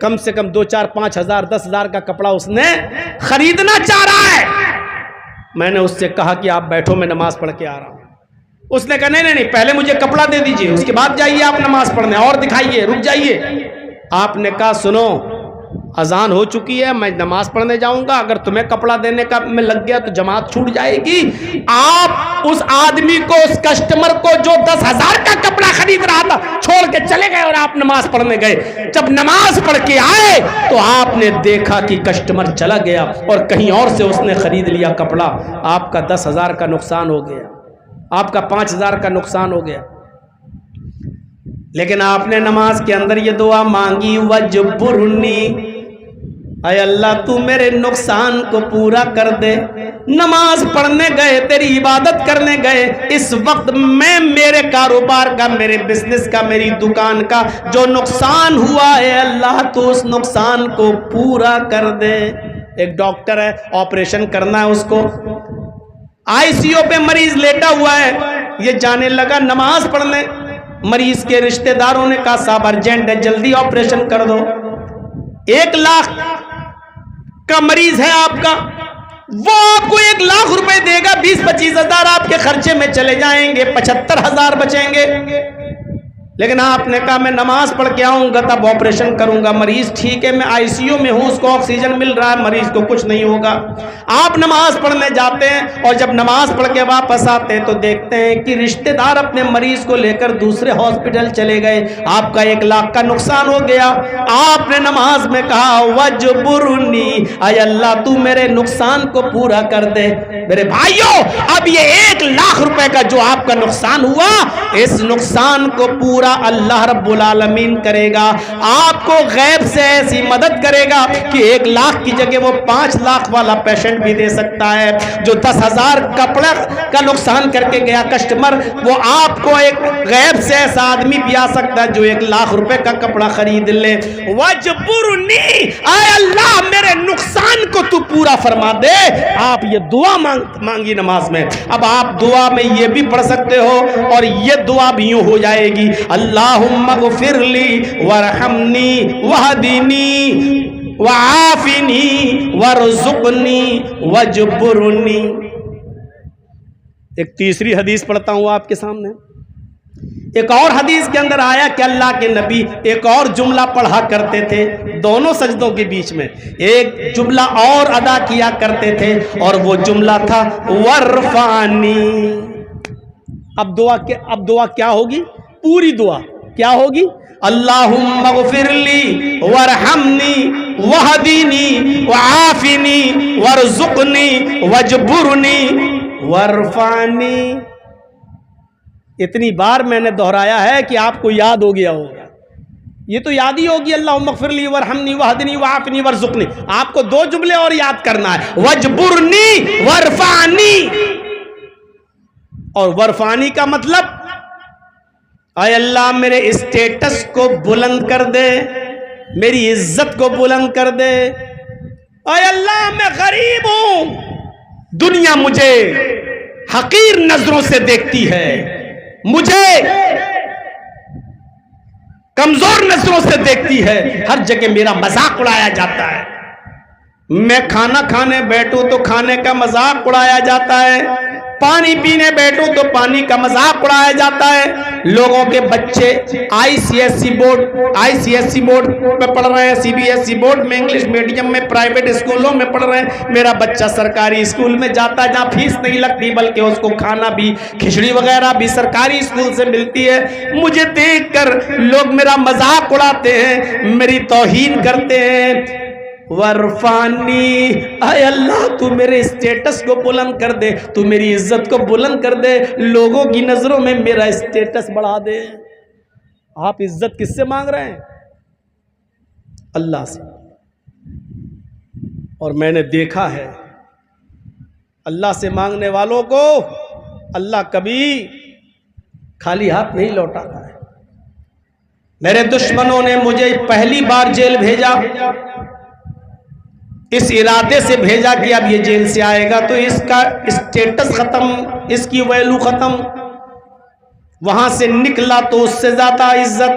کم سے کم 2-4-5 ہزار 10 ہزار کا کپڑا اس نے خریدنا چاہ رہا ہے. میں نے اس سے کہا کہ آپ بیٹھو، میں نماز پڑھ کے آ رہا ہوں. اس نے کہا نہیں، پہلے مجھے کپڑا دے دیجئے، اس کے بعد جائیے آپ نماز پڑھنے، اور دکھائیے، رک جائیے. آپ نے کہا سنو، اذان ہو چکی ہے، میں نماز پڑھنے جاؤں گا، اگر تمہیں کپڑا دینے کا میں لگ گیا تو جماعت چھوٹ جائے گی. آپ اس آدمی کو، اس کسٹمر کو جو 10,000 کا کپڑا خرید رہا تھا چھوڑ کے چلے گئے اور آپ نماز پڑھنے گئے. جب نماز پڑھ کے آئے تو آپ نے دیکھا کہ کسٹمر چلا گیا اور کہیں اور سے اس نے خرید لیا کپڑا. آپ کا 10,000 کا نقصان ہو گیا، آپ کا 5,000 کا نقصان ہو گیا. لیکن آپ نے نماز کے اندر یہ دعا مانگی، وجبرنی، اے اللہ تو میرے نقصان کو پورا کر دے. نماز پڑھنے گئے، تیری عبادت کرنے گئے، اس وقت میں میرے کاروبار کا، میرے بزنس کا، میری دکان کا جو نقصان ہوا ہے اللہ تو اس نقصان کو پورا کر دے. ایک ڈاکٹر ہے، آپریشن کرنا ہے اس کو، آئی سی یو پہ مریض لیٹا ہوا ہے، یہ جانے لگا نماز پڑھنے. مریض کے رشتہ داروں نے کہا صاحب ارجنٹ ہے، جلدی آپریشن کر دو. 1 لاکھ کا مریض ہے آپ کا، وہ آپ کو 1 لاکھ روپے دے گا، 20-25 ہزار آپ کے خرچے میں چلے جائیں گے، 75,000 بچیں گے. لیکن آپ نے کہا میں نماز پڑھ کے آؤں گا تب آپریشن کروں گا. مریض ٹھیک ہے، میں آئی سی یو میں ہوں، اس کو آکسیجن مل رہا ہے، مریض کو کچھ نہیں ہوگا. آپ نماز پڑھنے جاتے ہیں اور جب نماز پڑھ کے واپس آتے ہیں تو دیکھتے ہیں کہ رشتہ دار اپنے مریض کو لے کر دوسرے ہاسپٹل چلے گئے. آپ کا 1 لاکھ کا نقصان ہو گیا. آپ نے نماز میں کہا وجبرنی، اے اللہ تو میرے نقصان کو پورا کر دے. میرے بھائیوں، اب یہ 1 لاکھ روپے کا جو آپ کا نقصان ہوا، اس نقصان کو پورا اللہ رب العالمین کرے گا. آپ کو غیب سے ایسی مدد کرے گا کہ 1 لاکھ کی جگہ وہ 5 لاکھ والا پیشنٹ بھی دے سکتا ہے. جو 10,000 کپڑا کا نقصان کر کے گیا کسٹمر، وہ آپ کو ایک غیب سے ایسا آدمی بھی آ سکتا ہے جو 1 لاکھ روپے کا کپڑا خرید لے. وجبرنی، اے اللہ میرے نقصان کو تو پورا فرما دے. آپ یہ دعا مانگی نماز میں. اب آپ دعا میں یہ بھی پڑھ سکتے ہو اور یہ دعا بھی یوں ہو جائے گی، اللہم اغفر لی وارحمنی وہدنی وعافنی وارزقنی وجبرنی. ایک تیسری حدیث پڑھتا ہوں آپ کے سامنے. ایک اور حدیث کے اندر آیا کہ اللہ کے نبی ایک اور جملہ پڑھا کرتے تھے دونوں سجدوں کے بیچ میں، ایک جملہ اور ادا کیا کرتے تھے اور وہ جملہ تھا ورفانی. اب دعا کیا ہوگی؟ پوری دعا کیا ہوگی؟ اللہم اغفر لی وارحمنی وہدنی وعافنی وارزقنی وجبرنی وارفعنی. اتنی بار میں نے دہرایا ہے کہ آپ کو یاد ہو گیا ہوگا. یہ تو یاد ہی ہوگی، اللہم اغفر لی وارحمنی وہدنی وعافنی وارزقنی. آپ کو 2 جملے اور یاد کرنا ہے، وجبرنی وارفعنی. اور ورفانی کا مطلب اے اللہ میرے اسٹیٹس کو بلند کر دے، میری عزت کو بلند کر دے. اے اللہ میں غریب ہوں، دنیا مجھے حقیر نظروں سے دیکھتی ہے، مجھے کمزور نظروں سے دیکھتی ہے، ہر جگہ میرا مذاق اڑایا جاتا ہے. میں کھانا کھانے بیٹھوں تو کھانے کا مذاق اڑایا جاتا ہے، پانی پینے بیٹھوں تو پانی کا مذاق اڑایا جاتا ہے. لوگوں کے بچے آئی سی ایس سی بورڈ پہ پڑھ رہے ہیں، C B S E board میں، انگلش میڈیم میں، پرائیویٹ اسکولوں میں پڑھ رہے ہیں. میرا بچہ سرکاری اسکول میں جاتا ہے جہاں فیس نہیں لگتی بلکہ اس کو کھانا بھی، کھچڑی وغیرہ بھی سرکاری اسکول سے ملتی ہے. مجھے دیکھ کر لوگ میرا مذاق اڑاتے ہیں، میری توہین کرتے ہیں. ورفانی، اے اللہ تو میرے اسٹیٹس کو بلند کر دے، تو میری عزت کو بلند کر دے، لوگوں کی نظروں میں میرا اسٹیٹس بڑھا دے. آپ عزت کس سے مانگ رہے ہیں؟ اللہ سے. اور میں نے دیکھا ہے اللہ سے مانگنے والوں کو اللہ کبھی خالی ہاتھ نہیں لوٹاتا ہے. میرے دشمنوں نے مجھے پہلی بار جیل بھیجا، اس ارادے سے بھیجا کہ اب یہ جیل سے آئے گا تو اس کا اسٹیٹس ختم، اس کی ویلو ختم. وہاں سے نکلا تو اس سے زیادہ عزت.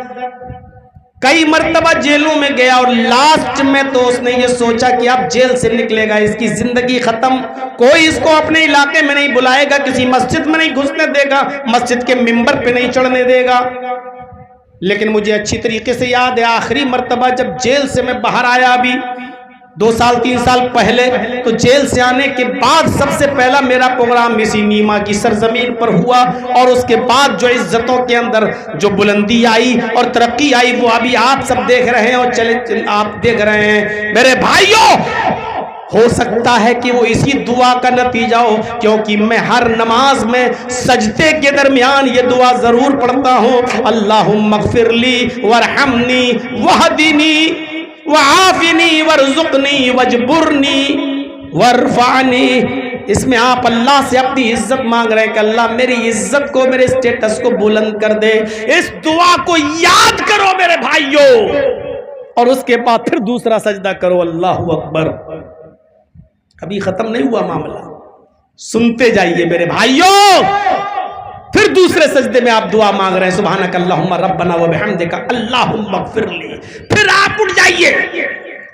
کئی مرتبہ جیلوں میں گیا اور لاسٹ میں تو اس نے یہ سوچا کہ اب جیل سے نکلے گا اس کی زندگی ختم، کوئی اس کو اپنے علاقے میں نہیں بلائے گا، کسی مسجد میں نہیں گھسنے دے گا، مسجد کے ممبر پہ نہیں چڑھنے دے گا۔ لیکن مجھے اچھی طریقے سے یاد ہے آخری مرتبہ جب جیل سے میں باہر آیا، ابھی 2 سال 3 سال پہلے، تو جیل سے آنے کے بعد سب سے پہلا میرا پروگرام اسی نیما کی سرزمین پر ہوا، اور اس کے بعد جو عزتوں کے اندر جو بلندی آئی اور ترقی آئی وہ ابھی آپ سب دیکھ رہے ہیں اور چلے آپ دیکھ رہے ہیں۔ میرے بھائیوں، ہو سکتا ہے کہ وہ اسی دعا کا نتیجہ ہو، کیونکہ میں ہر نماز میں سجدے کے درمیان یہ دعا ضرور پڑھتا ہوں، اللہم اغفر لی وارحمنی وہدنی وعافنی وارزقنی واجبرنی وارفعنی۔ اس میں آپ اللہ سے اپنی عزت مانگ رہے ہیں کہ اللہ میری عزت کو، میرے اسٹیٹس کو بلند کر دے۔ اس دعا کو یاد کرو میرے بھائیوں، اور اس کے بعد پھر دوسرا سجدہ کرو، اللہ اکبر۔ ابھی ختم نہیں ہوا معاملہ، سنتے جائیے میرے بھائیوں۔ پھر دوسرے سجدے میں آپ دعا مانگ رہے ہیں، سبحانک اللہم ربنا وبحمدک اللہم اغفر لی۔ پھر آپ اٹھ جائیے،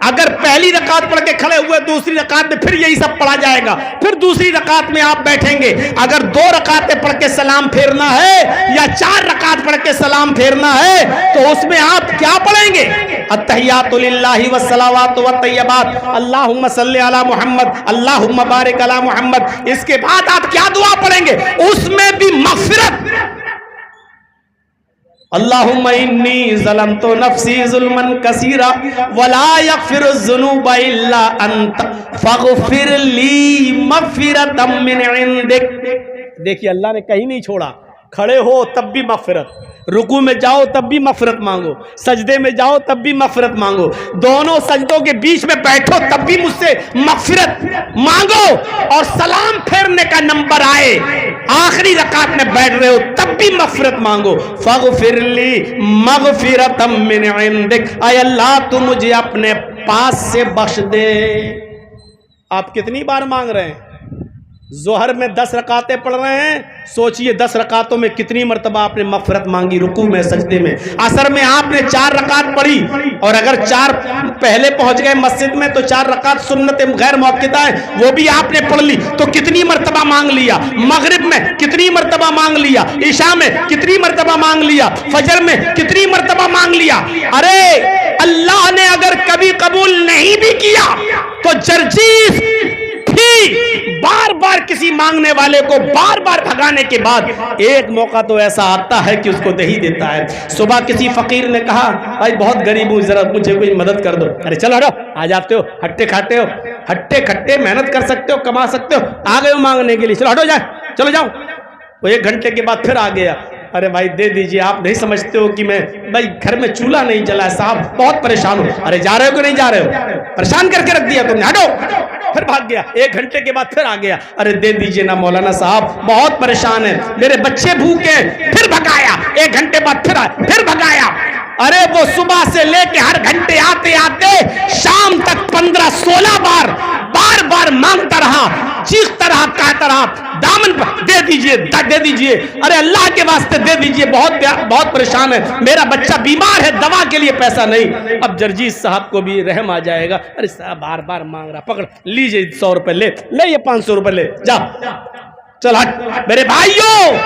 اگر پہلی رکعت پڑھ کے کھڑے ہوئے دوسری رکعت میں پھر یہی سب پڑھا جائے گا، پھر دوسری رکعت میں آپ بیٹھیں گے۔ اگر 2 رکعتیں پڑھ کے سلام پھیرنا ہے یا 4 رکعت پڑھ کے سلام پھیرنا ہے تو اس میں آپ کیا پڑھیں گے؟ التحیات للہ والصلوات والطیبات، اللہم صلی علی محمد، اللہم بارک علی محمد۔ اس کے بعد آپ کیا دعا پڑھیں گے؟ اس میں بھی مغفرت، اللہم انی ظلمت نفسی ظلما کثیرا ولا یغفر الذنوب الا انت فاغفر لی مغفرۃ من عندک۔ دیکھیے اللہ نے کہیں نہیں چھوڑا، کھڑے ہو تب بھی مغفرت، رکوع میں جاؤ تب بھی مغفرت مانگو، سجدے میں جاؤ تب بھی مغفرت مانگو، دونوں سجدوں کے بیچ میں بیٹھو تب بھی مجھ سے مغفرت مانگو، اور سلام پھیرنے کا نمبر آئے آخری رکعت میں بیٹھ رہے ہو تب بھی مغفرت مانگو، فاغفر لی مغفرۃ من عندک، اے اللہ تو مجھے اپنے پاس سے بخش دے۔ آپ کتنی بار مانگ رہے ہیں؟ ظہر میں 10 رکعتیں پڑھ رہے ہیں، سوچئے 10 رکعتوں میں کتنی مرتبہ آپ نے مغفرت مانگی، رکوع میں، سجدے میں۔ عصر میں آپ نے 4 رکعت پڑھی، اور اگر 4 پہلے پہنچ گئے مسجد میں تو 4 رکعت سنت غیر موقتہ ہیں وہ بھی آپ نے پڑھ لی، تو کتنی مرتبہ مانگ لیا؟ مغرب میں کتنی مرتبہ مانگ لیا؟ عشاء میں کتنی مرتبہ مانگ لیا؟ فجر میں کتنی مرتبہ مانگ لیا؟ ارے اللہ نے اگر کبھی قبول نہیں بھی کیا تو جرجیس بار بار کسی مانگنے والے کو بار بار بھگانے کے بعد ایک موقع تو ایسا آتا ہے کہ اس کو دے ہی دیتا ہے۔ صبح کسی فقیر نے کہا بھائی بہت غریب ہوں، ذرا مجھے کوئی مدد کر دو۔ ارے چلو ہٹو، آ جاتے ہو، ہٹے کھاتے ہو، ہٹے کھٹے محنت کر سکتے ہو، کما سکتے ہو، آ گئے ہو مانگنے کے لیے، چلو ہٹو، جائے چلو جاؤ۔ وہ 1 گھنٹے کے بعد پھر آ گیا، ارے بھائی دے دیجئے، آپ نہیں سمجھتے ہو کہ میں بھائی گھر میں چولہا نہیں جلا ہے صاحب، بہت پریشان ہوں۔ ارے جا رہے ہو کہ نہیں جا رہے ہو؟ پریشان کر کے رکھ دیا تم نے، ہٹو۔ پھر بھاگ گیا، 1 گھنٹے کے بعد پھر آ گیا، ارے دے دیجئے نا مولانا صاحب، بہت پریشان ہے، میرے بچے بھوکے ہیں۔ پھر بھگایا، 1 گھنٹے بعد پھر بھگایا۔ ارے وہ صبح سے لے کے ہر گھنٹے آتے آتے شام تک 15-16 بار بار مانگتا رہا، چیختا رہا، کہتا رہا دامن دے دیجئے دے دیجئے، ارے اللہ کے واسطے دے دیجئے، بہت پریشان ہے، میرا بچہ بیمار ہے، دوا کے لیے پیسہ نہیں۔ اب جرجیس صاحب کو بھی رحم آ جائے گا، ارے صاحب بار بار مانگ رہا، پکڑ لیجئے 100 روپے، لے یہ 500 روپے لے جا، چل ہٹ۔ میرے بھائیوں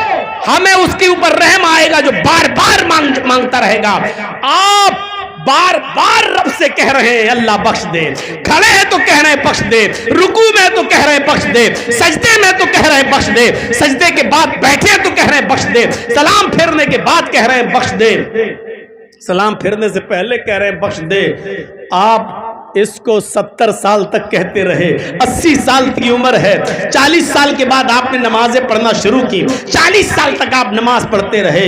ہمیں اس کے اوپر رحم آئے گا جو بار بار مانگتا رہے گا۔ آپ بار بار رب سے کہہ رہے ہیں اللہ بخش دے، کھڑے ہیں تو کہہ رہے ہیں بخش دے، رکوع میں تو کہہ رہے ہیں بخش دے، سجدے میں تو کہہ رہے ہیں بخش دے، سجدے کے بعد بیٹھے تو کہہ رہے ہیں بخش دے، سلام پھیرنے کے بعد کہہ رہے ہیں بخش دے، سلام پھیرنے سے پہلے کہہ رہے ہیں بخش دے۔ آپ اس کو 70 سال تک کہتے رہے، 80 سال کی عمر ہے، 40 سال کے بعد آپ نے نمازیں پڑھنا شروع کی، 40 سال تک آپ نماز پڑھتے رہے،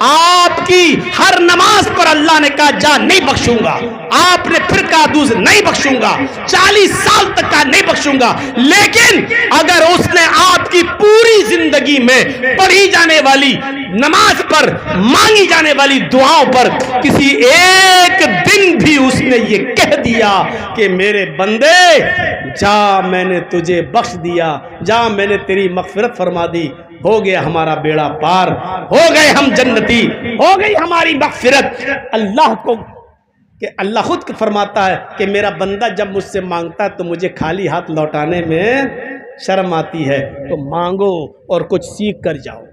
آپ کی ہر نماز پر اللہ نے کہا جا نہیں بخشوں گا، آپ نے پھر کہا دوسرے نہیں بخشوں گا، 40 سال تک کہا نہیں بخشوں گا، لیکن اگر اس نے آپ کی پوری زندگی میں پڑھی جانے والی نماز پر، مانگی جانے والی دعاؤں پر کسی ایک دن بھی اس نے یہ کہہ دیا کہ میرے بندے جا میں نے تجھے بخش دیا، جا میں نے تیری مغفرت فرما دی، ہو گیا ہمارا بیڑا پار، ہو گئے ہم جنتی، ہو گئی ہماری مغفرت۔ اللہ کو کہ اللہ خود فرماتا ہے کہ میرا بندہ جب مجھ سے مانگتا ہے تو مجھے خالی ہاتھ لوٹانے میں شرم آتی ہے، تو مانگو اور کچھ سیکھ کر جاؤ۔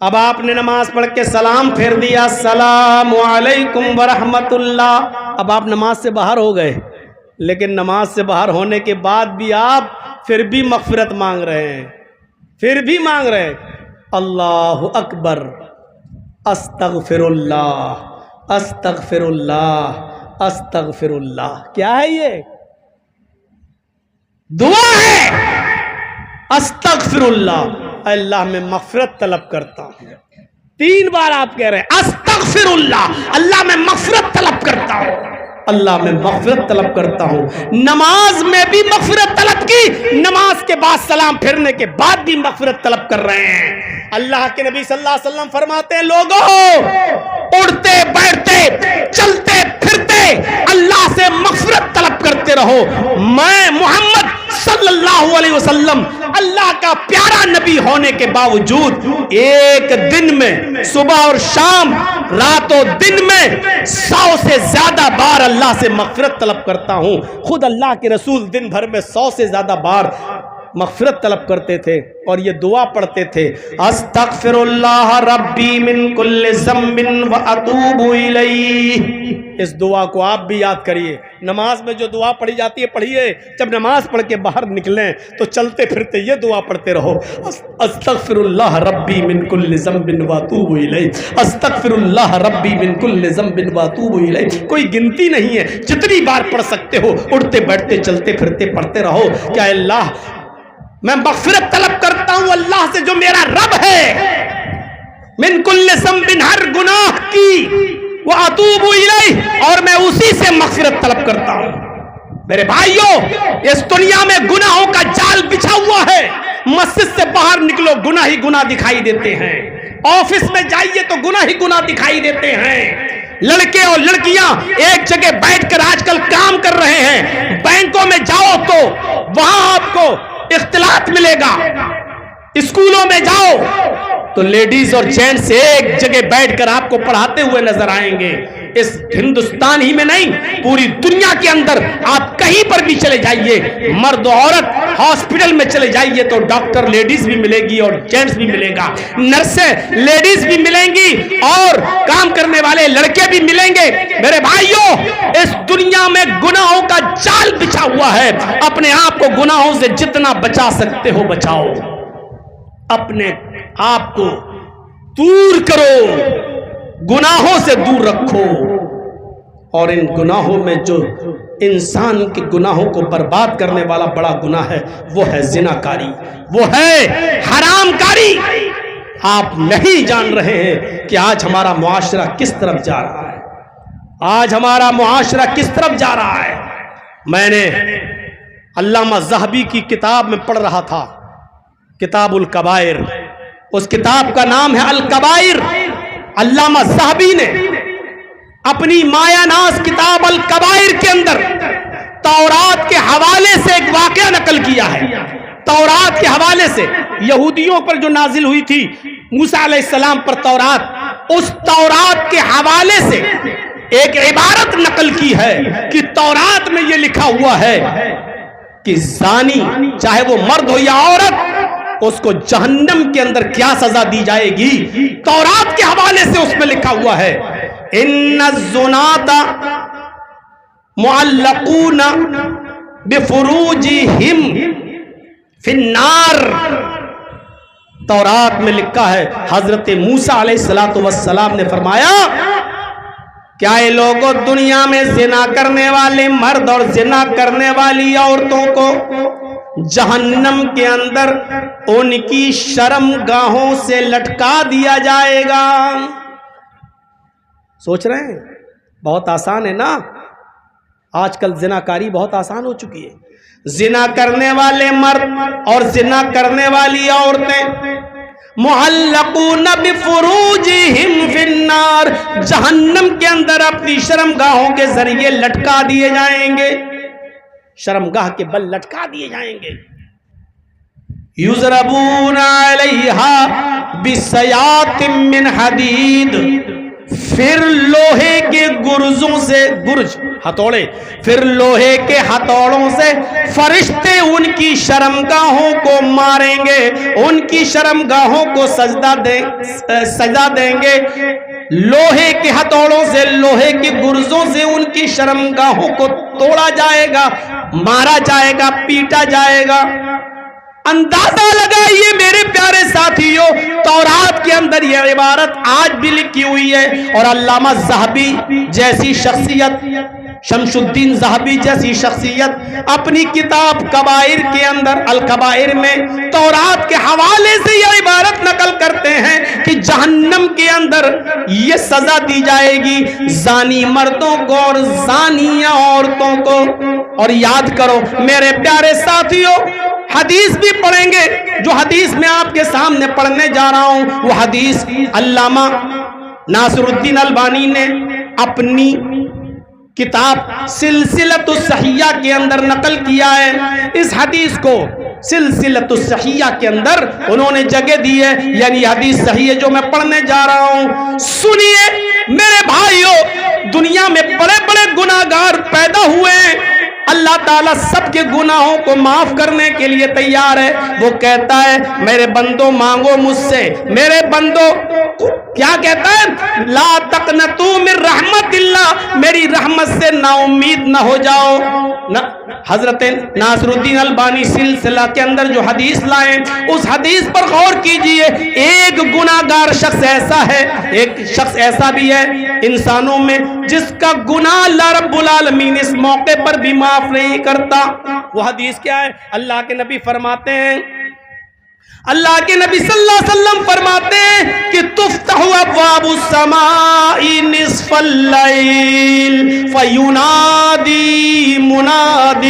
اب آپ نے نماز پڑھ کے سلام پھیر دیا، السلام علیکم ورحمت اللہ، اب آپ نماز سے باہر ہو گئے، لیکن نماز سے باہر ہونے کے بعد بھی آپ پھر بھی مغفرت مانگ رہے ہیں، پھر بھی مانگ رہے ہیں، اللہ اکبر، استغفر اللہ استغفر اللہ استغفر اللہ۔ کیا ہے یہ؟ دعا ہے، استغفر اللہ، اللہ میں مغفرت طلب کرتا ہوں۔ 3 بار آپ کہہ رہے ہیں استغفر اللہ، اللہ میں مغفرت طلب کرتا ہوں، اللہ میں مغفرت طلب کرتا ہوں۔ نماز میں بھی مغفرت طلب کی، نماز کے بعد سلام پھرنے کے بعد بھی مغفرت طلب کر رہے ہیں۔ اللہ کے نبی صلی اللہ علیہ وسلم فرماتے ہیں، لوگوں اڑتے بیٹھتے چلتے پھرتے اللہ سے مغفرت طلب کرتے رہو۔ میں محمد صلی اللہ علیہ وسلم اللہ کا پیارا نبی ہونے کے باوجود ایک دن میں صبح اور شام، رات و دن میں 100 سے زیادہ بار اللہ سے مغفرت طلب کرتا ہوں۔ خود اللہ کے رسول دن بھر میں 100 سے زیادہ بار مغفرت طلب کرتے تھے اور یہ دعا پڑھتے تھے، استغفر اللہ ربی من کل ذنب واتوب الیہ۔ اس دعا کو آپ بھی یاد کریے، نماز میں جو دعا پڑھی جاتی ہے پڑھیے، جب نماز پڑھ کے باہر نکلیں تو چلتے پھرتے یہ دعا پڑھتے رہو، استغفر اللہ ربی من کل ذنب واتوب الیہ، استغفر اللہ ربی من کل ذنب واتوب الیہ۔ کوئی گنتی نہیں ہے، جتنی بار پڑھ سکتے ہو، اڑتے بیٹھتے چلتے پھرتے پڑھتے رہو۔ کیا اللہ میں مغفرت طلب کرتا ہوں اللہ سے جو میرا رب ہے، من کل ذنب، ہر گناہ کی، واتوب الیہ، اور میں اسی سے مغفرت طلب کرتا ہوں۔ میرے بھائیوں، اس دنیا میں گناہوں کا جال بچھا ہوا ہے، مسجد سے باہر نکلو گناہ ہی گناہ دکھائی دیتے ہیں، آفس میں جائیے تو گناہ ہی گناہ دکھائی دیتے ہیں، لڑکے اور لڑکیاں ایک جگہ بیٹھ کر آج کل کام کر رہے ہیں، بینکوں میں جاؤ تو وہاں آپ کو اختلاط ملے گا، اسکولوں میں جاؤ تو لیڈیز اور جینٹس ایک جگہ بیٹھ کر آپ کو پڑھاتے ہوئے نظر آئیں گے۔ اس ہندوستان ہی میں نہیں، پوری دنیا کے اندر آپ کہیں پر بھی چلے جائیے، مرد و عورت، ہاسپٹل میں چلے جائیے تو ڈاکٹر لیڈیز بھی ملے گی اور جینٹس بھی ملے گا، نرسیں لیڈیز بھی ملیں گی اور کام کرنے والے لڑکے بھی ملیں گے۔ میرے بھائیوں، اس دنیا میں گناہوں کا جال بچھا ہوا ہے، اپنے آپ کو گناہوں سے جتنا بچا سکتے ہو بچاؤ، اپنے آپ کو دور کرو، گناہوں سے دور رکھو، اور ان گناہوں میں جو انسان کے گناہوں کو برباد کرنے والا بڑا گناہ ہے وہ ہے زنا کاری، وہ ہے حرام کاری۔ آپ نہیں جان رہے ہیں کہ آج ہمارا معاشرہ کس طرف جا رہا ہے، آج ہمارا معاشرہ کس طرف جا رہا ہے۔ میں نے علامہ ذہبی کی کتاب میں پڑھ رہا تھا، کتاب الکبائر، اس کتاب کا نام ہے الکبائر۔ علامہ ذہبی نے اپنی مایہ ناز کتاب الکبائر کے اندر تورات کے حوالے سے ایک واقعہ نقل کیا ہے۔ تورات کے حوالے سے، یہودیوں پر جو نازل ہوئی تھی موسیٰ علیہ السلام پر تورات، اس تورات کے حوالے سے ایک عبارت نقل کی ہے کہ تورات میں یہ لکھا ہوا ہے کہ زانی، چاہے وہ مرد ہو یا عورت، اس کو جہنم کے اندر کیا سزا دی جائے گی۔ تورات کے حوالے سے اس میں لکھا ہوا ہے، ان الزنات معلقون بفروجہم فی النار۔ تورات میں لکھا ہے، حضرت موسیٰ علیہ السلام نے فرمایا، کیا یہ لوگوں دنیا میں زنا کرنے والے مرد اور زنا کرنے والی عورتوں کو جہنم کے اندر ان کی شرم گاہوں سے لٹکا دیا جائے گا؟ سوچ رہے ہیں؟ بہت آسان ہے نا، آج کل زنا کاری بہت آسان ہو چکی ہے۔ زنا کرنے والے مرد اور زنا کرنے والی عورتیں معلقون بفروجہم فی النار، جہنم کے اندر اپنی شرمگاہوں کے ذریعے لٹکا دیے جائیں گے، شرمگاہ کے بل لٹکا دیے جائیں گے۔ یضربون علیہا بسیاط من حدید، پھر لوہے کے گرزوں سے گرج ہتھوڑے پھر لوہے کے ہتھوڑوں سے فرشتے ان کی شرمگاہوں کو ماریں گے، ان کی شرمگاہوں کو سجدہ دیں گے۔ لوہے کے ہتھوڑوں سے، لوہے کے گرزوں سے ان کی شرمگاہوں کو توڑا جائے گا، مارا جائے گا، پیٹا جائے گا۔ اندازہ لگائیے میرے پیارے ساتھیوں، تورات کے اندر یہ عبارت آج بھی لکھی ہوئی ہے، اور علامہ ذہبی جیسی شخصیت، شمس الدین ذہبی جیسی شخصیت اپنی کتاب کبائر کے اندر، الکبائر میں تورات کے حوالے سے یہ عبارت نقل کرتے ہیں کہ جہنم کے اندر یہ سزا دی جائے گی زانی مردوں کو اور زانیہ عورتوں کو۔ اور یاد کرو میرے پیارے ساتھیوں، حدیث بھی پڑھیں گے، جو حدیث میں آپ کے سامنے پڑھنے جا رہا ہوں وہ حدیث علامہ ناصر الدین البانی نے اپنی کتاب سلسلۃ الصحیحہ کے اندر نقل کیا ہے۔ اس حدیث کو سلسلۃ الصحیحہ کے اندر انہوں نے جگہ دی ہے، یعنی حدیث صحیح ہے جو میں پڑھنے جا رہا ہوں۔ سنیے میرے بھائیوں، دنیا میں بڑے بڑے گناہگار پیدا ہوئے ہیں، اللہ تعالیٰ سب کے گناہوں کو معاف کرنے کے لیے تیار ہے۔ وہ کہتا ہے میرے بندوں مانگو مجھ سے، میرے بندوں کیا کہتا ہے؟ لا تقنطوا من رحمت اللہ، میری رحمت سے نا امید نہ ہو جاؤ۔ حضرت ناصر الدین البانی سلسلہ کے اندر جو حدیث لائیں، اس حدیث پر غور کیجئے۔ ایک گناہگار شخص ایسا ہے، ایک شخص ایسا بھی ہے انسانوں میں جس کا گناہ اللہ رب العالمین اس موقع پر بھی معاف نہیں کرتا۔ وہ حدیث کیا ہے؟ اللہ کے نبی فرماتے ہیں، اللہ کے نبی صلی اللہ علیہ وسلم فرماتے ہیں کہ تفتح ابواب السماء نصف اللیل فینادی مناد۔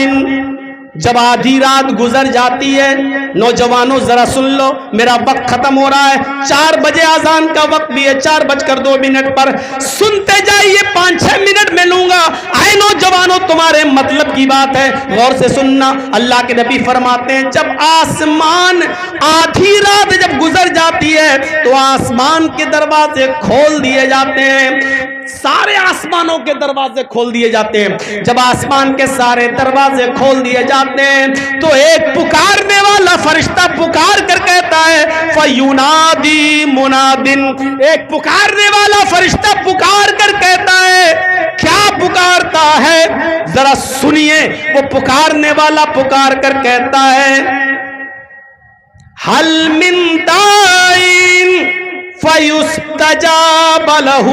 جب آدھی رات گزر جاتی ہے، نوجوانوں ذرا سن لو، میرا وقت ختم ہو رہا ہے، 4 بجے اذان کا وقت بھی ہے، 4:02 پر سنتے جائیے، 5-6 منٹ میں لوں گا۔ آئے نوجوانوں، تمہارے مطلب کی بات ہے، غور سے سننا۔ اللہ کے نبی فرماتے ہیں جب آسمان آدھی رات جب گزر جاتی ہے تو آسمان کے دروازے کھول دیے جاتے ہیں، سارے آسمانوں کے دروازے کھول دیے جاتے ہیں۔ جب آسمان کے سارے دروازے کھول دیے جاتے ہیں تو ایک پکارنے والا فرشتہ پکار کر کہتا ہے فَيُنَادِي مُنَادٍ، ایک پکارنے والا فرشتہ پکار کر کہتا ہے، کیا پکارتا ہے؟ ذرا سنیے، وہ پکارنے والا پکار کر کہتا ہے هَلْ مِن دَاعٍ فَيُسْتَجَابَ لَهُ،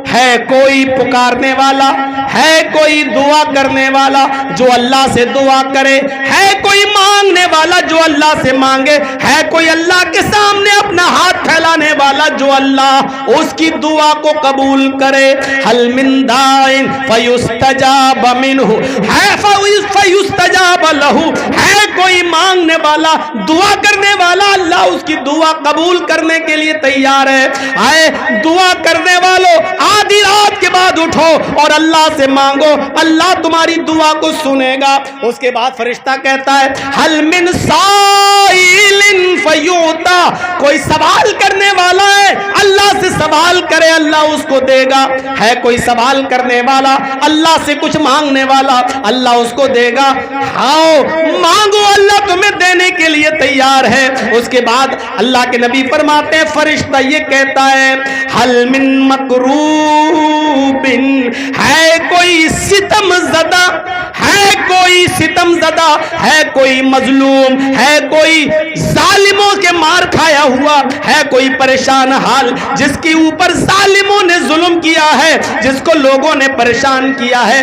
ہے کوئی پکارنے والا، ہے کوئی دعا کرنے والا جو اللہ سے دعا کرے، ہے کوئی مانگنے والا جو اللہ سے مانگے، ہے کوئی اللہ کے سامنے اپنا ہاتھ پھیلانے والا جو اللہ اس کی دعا کو قبول کرے۔ هَلْ مِن دَاعٍ فَيُسْتَجَابَ مِنْهُ، ہے فَيُسْتَجَابَ لَهُ، ہے کوئی مانگنے والا، دعا کرنے والا، اللہ اس کی دعا قبول کرنے کے لیے تیار ہے۔ آئے دعا کرنے والوں، آدھی رات کے بعد اٹھو اور اللہ سے مانگو، اللہ تمہاری دعا کو سنے گا۔ اس کے بعد فرشتہ کہتا ہے حل من سائل فیوتا، کوئی سوال کرنے والا ہے، اللہ سے سوال کرے، اللہ اس کو دے گا۔ ہے کوئی سوال کرنے والا، اللہ سے کچھ مانگنے والا، اللہ اس کو دے گا۔ آؤ مانگو، اللہ تمہیں دینے کے لیے تیار ہے۔ اس کے بعد اللہ کے نبی فرماتے ہیں فرشتہ یہ کہتا ہے حل من مکروب، ہے کوئی ستم زدہ، ہے کوئی ستم زدہ، ہے کوئی مظلوم، ہے کوئی ظالموں کے مار کھایا ہوا، ہے کوئی پریشان حال جس کے اوپر ظالموں نے ظلم کیا ہے، جس کو لوگوں نے پریشان کیا ہے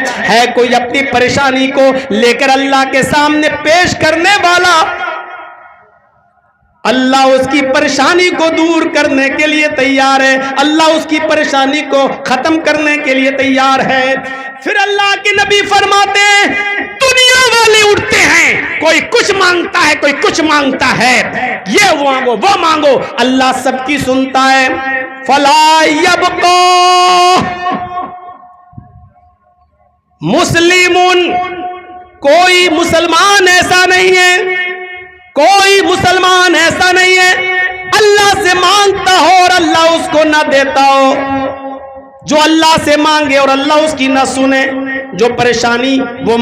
کوئی اپنی پریشانی کو لے کر اللہ کے سامنے پیش کرنے والا، اللہ اس کی پریشانی کو دور کرنے کے لیے تیار ہے، اللہ اس کی پریشانی کو ختم کرنے کے لیے تیار ہے۔ پھر اللہ کے نبی فرماتے ہیں دنیا والے اٹھتے ہیں، کوئی کچھ مانگتا ہے، کوئی کچھ مانگتا ہے، یہ مانگو وہ مانگو، اللہ سب کی سنتا ہے۔ فلا یبقا مسلمون، کوئی مسلمان ایسا نہیں ہے، کوئی مسلمان ایسا نہیں ہے اللہ سے مانگتا ہو اور اللہ اس کو نہ دیتا ہو۔ جو اللہ سے مانگے اور اللہ اس کی نہ سنے، جو پریشانی وہ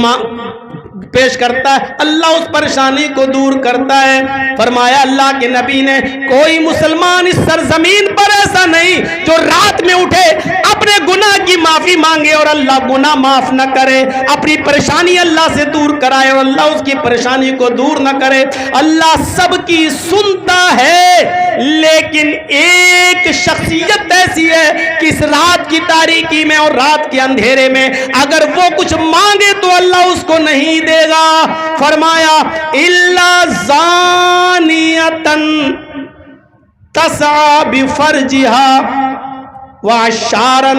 پیش کرتا ہے اللہ اس پریشانی کو دور کرتا ہے۔ فرمایا اللہ کے نبی نے کوئی مسلمان اس سرزمین پر ایسا نہیں جو رات میں اٹھے اپنے گناہ کی معافی مانگے اور اللہ گناہ معاف نہ کرے، اپنی پریشانی اللہ سے دور کرائے اور اللہ اس کی پریشانی کو دور نہ کرے۔ اللہ سب کی سنتا ہے، لیکن ایک شخصیت ایسی ہے کہ اس رات کی تاریکی میں اور رات کے اندھیرے میں اگر وہ کچھ مانگے تو اللہ اس کو نہیں دے گا۔ فرمایا الا زانیۃ تسعی بفرجها وعشارا،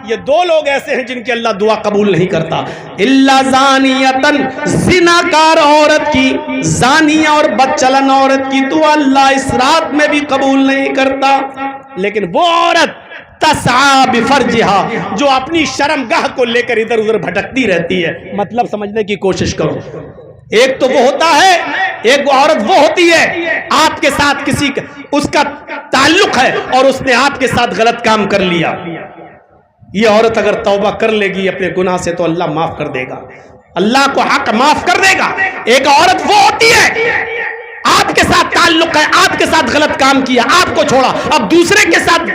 یہ دو لوگ ایسے ہیں جن کی اللہ دعا قبول نہیں کرتا۔ الا زانیۃ، زناکار عورت کی، زانیہ اور بدچلن عورت کی دعا اللہ اس رات میں بھی قبول نہیں کرتا۔ لیکن وہ عورت تسعی بفرجها جو اپنی شرمگاہ کو لے کر ادھر ادھر بھٹکتی رہتی ہے، مطلب سمجھنے کی کوشش کرو۔ ایک تو وہ ہوتا ہے، ایک وہ عورت وہ ہوتی ہے آپ کے ساتھ کسی کا اس کا تعلق ہے اور اس نے آپ کے ساتھ غلط کام کر لیا، یہ عورت اگر توبہ کر لے گی اپنے گناہ سے تو اللہ معاف کر دے گا، اللہ کو حق معاف کر دے گا۔ ایک عورت وہ ہوتی ہے آپ کے ساتھ تعلق ہے، آپ کے ساتھ غلط کام کیا، آپ کو چھوڑا، اب دوسرے کے ساتھ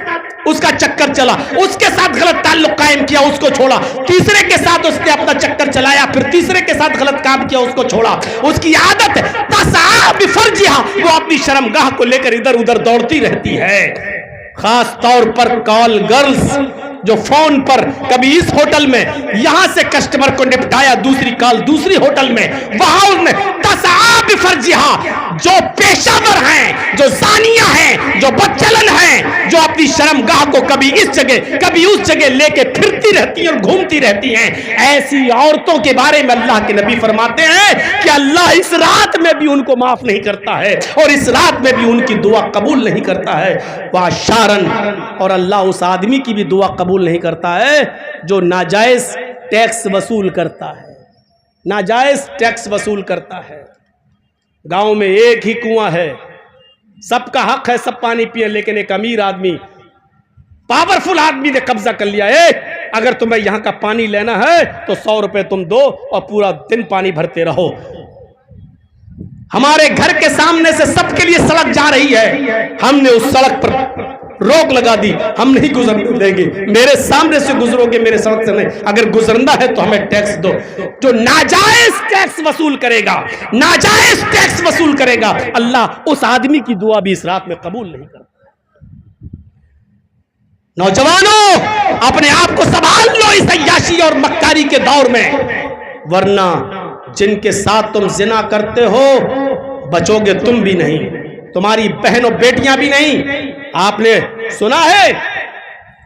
اس کا چکر چلا، اس کے ساتھ غلط تعلق قائم کیا، اس کو چھوڑا، تیسرے کے ساتھ اس نے اپنا چکر چلایا، پھر تیسرے کے ساتھ غلط کام کیا، اس کو چھوڑا۔ اس کی عادت تسعی بفرجها، وہ اپنی شرمگاہ کو لے کر ادھر ادھر دوڑتی رہتی ہے۔ خاص طور پر کال گرلز جو فون پر کبھی اس ہوٹل میں یہاں سے کسٹمر کو نپٹایا، دوسری کال دوسری ہوٹل میں، وہاں ان میں تسعی بفرجها، جو پیشہ ور ہیں، جو زانیہ ہیں، جو بدچلن ہیں، جو اپنی شرمگاہ کو کبھی اس جگہ کبھی اس جگہ لے کے پھرتی رہتی ہیں اور گھومتی رہتی ہیں، ایسی عورتوں کے بارے میں اللہ کے نبی فرماتے ہیں کہ اللہ اس رات میں بھی ان کو معاف نہیں کرتا ہے اور اس رات میں بھی ان کی دعا قبول نہیں کرتا ہے۔ واشارن، اور اللہ اس آدمی کی بھی دعا قبول نہیں کرتا ہے جو ناجائز ٹیکس وصول کرتا ہے، ناجائز ٹیکس وصول کرتا ہے۔ گاؤں میں ایک ہی کنواں ہے، سب کا حق ہے سب پانی پیے، لیکن ایک امیر آدمی پاورفل آدمی نے قبضہ کر لیا ہے، اگر تمہیں یہاں کا پانی لینا ہے تو 100 روپے تم دو اور پورا دن پانی بھرتے رہو۔ ہمارے گھر کے سامنے سے سب کے لیے سڑک جا رہی ہے، ہم نے اس سڑک پر روک لگا دی، ہم نہیں گزرنے دیں گے، میرے سامنے سے گزرو گے میرے سڑک سے نہیں، اگر گزرنا ہے تو ہمیں ٹیکس دو۔ جو ناجائز ٹیکس وصول کرے گا، ناجائز ٹیکس وصول کرے گا، اللہ اس آدمی کی دعا بھی اس رات میں قبول نہیں کرتا۔ نوجوانوں اپنے آپ کو سنبھال لو اس عیاشی اور مکاری کے دور میں، ورنہ جن کے ساتھ تم زنا کرتے ہو بچو گے تم بھی نہیں، تمہاری بہن و بیٹیاں بھی نہیں۔ آپ نے سنا ہے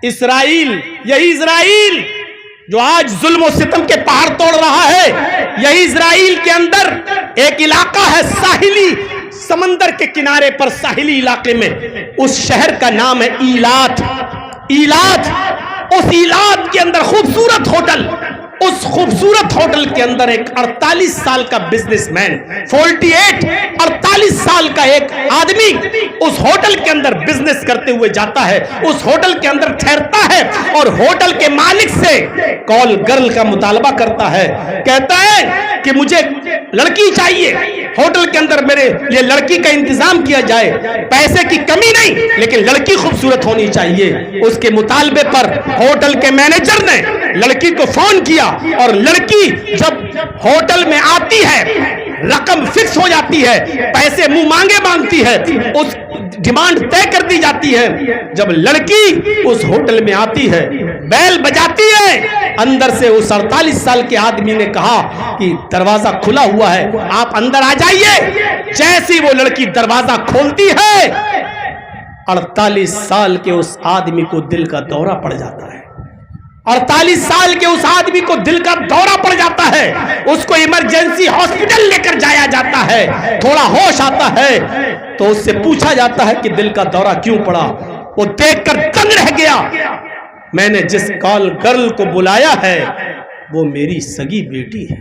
اسرائیل، یہی اسرائیل جو آج ظلم و ستم کے پہاڑ توڑ رہا ہے، یہی اسرائیل کے اندر ایک علاقہ ہے ساحلی، سمندر کے کنارے پر ساحلی علاقے میں، اس شہر کا نام ہے ایلات۔ ایلات، اس ایلات کے اندر خوبصورت ہوٹل، اس خوبصورت ہوٹل کے اندر ایک 48 سال کا بزنس مین، 48 سال کا ایک آدمی اس ہوٹل کے اندر بزنس کرتے ہوئے جاتا ہے، اس ہوٹل کے اندر ٹھہرتا ہے اور ہوٹل کے مالک سے کال گرل کا مطالبہ کرتا ہے، کہتا ہے کہ مجھے لڑکی چاہیے، ہوٹل کے اندر میرے لیے لڑکی کا انتظام کیا جائے، پیسے کی کمی نہیں لیکن لڑکی خوبصورت ہونی چاہیے۔ اس کے مطالبے پر ہوٹل کے مینیجر نے لڑکی کو فون کیا اور لڑکی جب ہوٹل میں آتی ہے رقم فکس ہو جاتی ہے، پیسے منہ مانگے مانگتی ہے، اس ڈیمانڈ طے کر دی جاتی ہے۔ جب لڑکی اس ہوٹل میں آتی ہے، بیل بجاتی ہے، اندر سے اس 48 سال کے آدمی نے کہا کہ دروازہ کھلا ہوا ہے آپ اندر آ جائیے۔ جیسی وہ لڑکی دروازہ کھولتی ہے 48 سال کے اس آدمی کو دل کا دورہ پڑ جاتا ہے، 48 سال کے اس آدمی کو دل کا دورہ پڑ جاتا ہے، اس کو ایمرجنسی ہاسپٹل لے کر جایا جاتا ہے، تھوڑا ہوش آتا ہے تو اس سے پوچھا جاتا ہے کہ دل کا دورہ کیوں پڑا؟ وہ دیکھ کر دنگ رہ گیا، میں نے جس کال گرل کو بلایا ہے وہ میری سگی بیٹی ہے،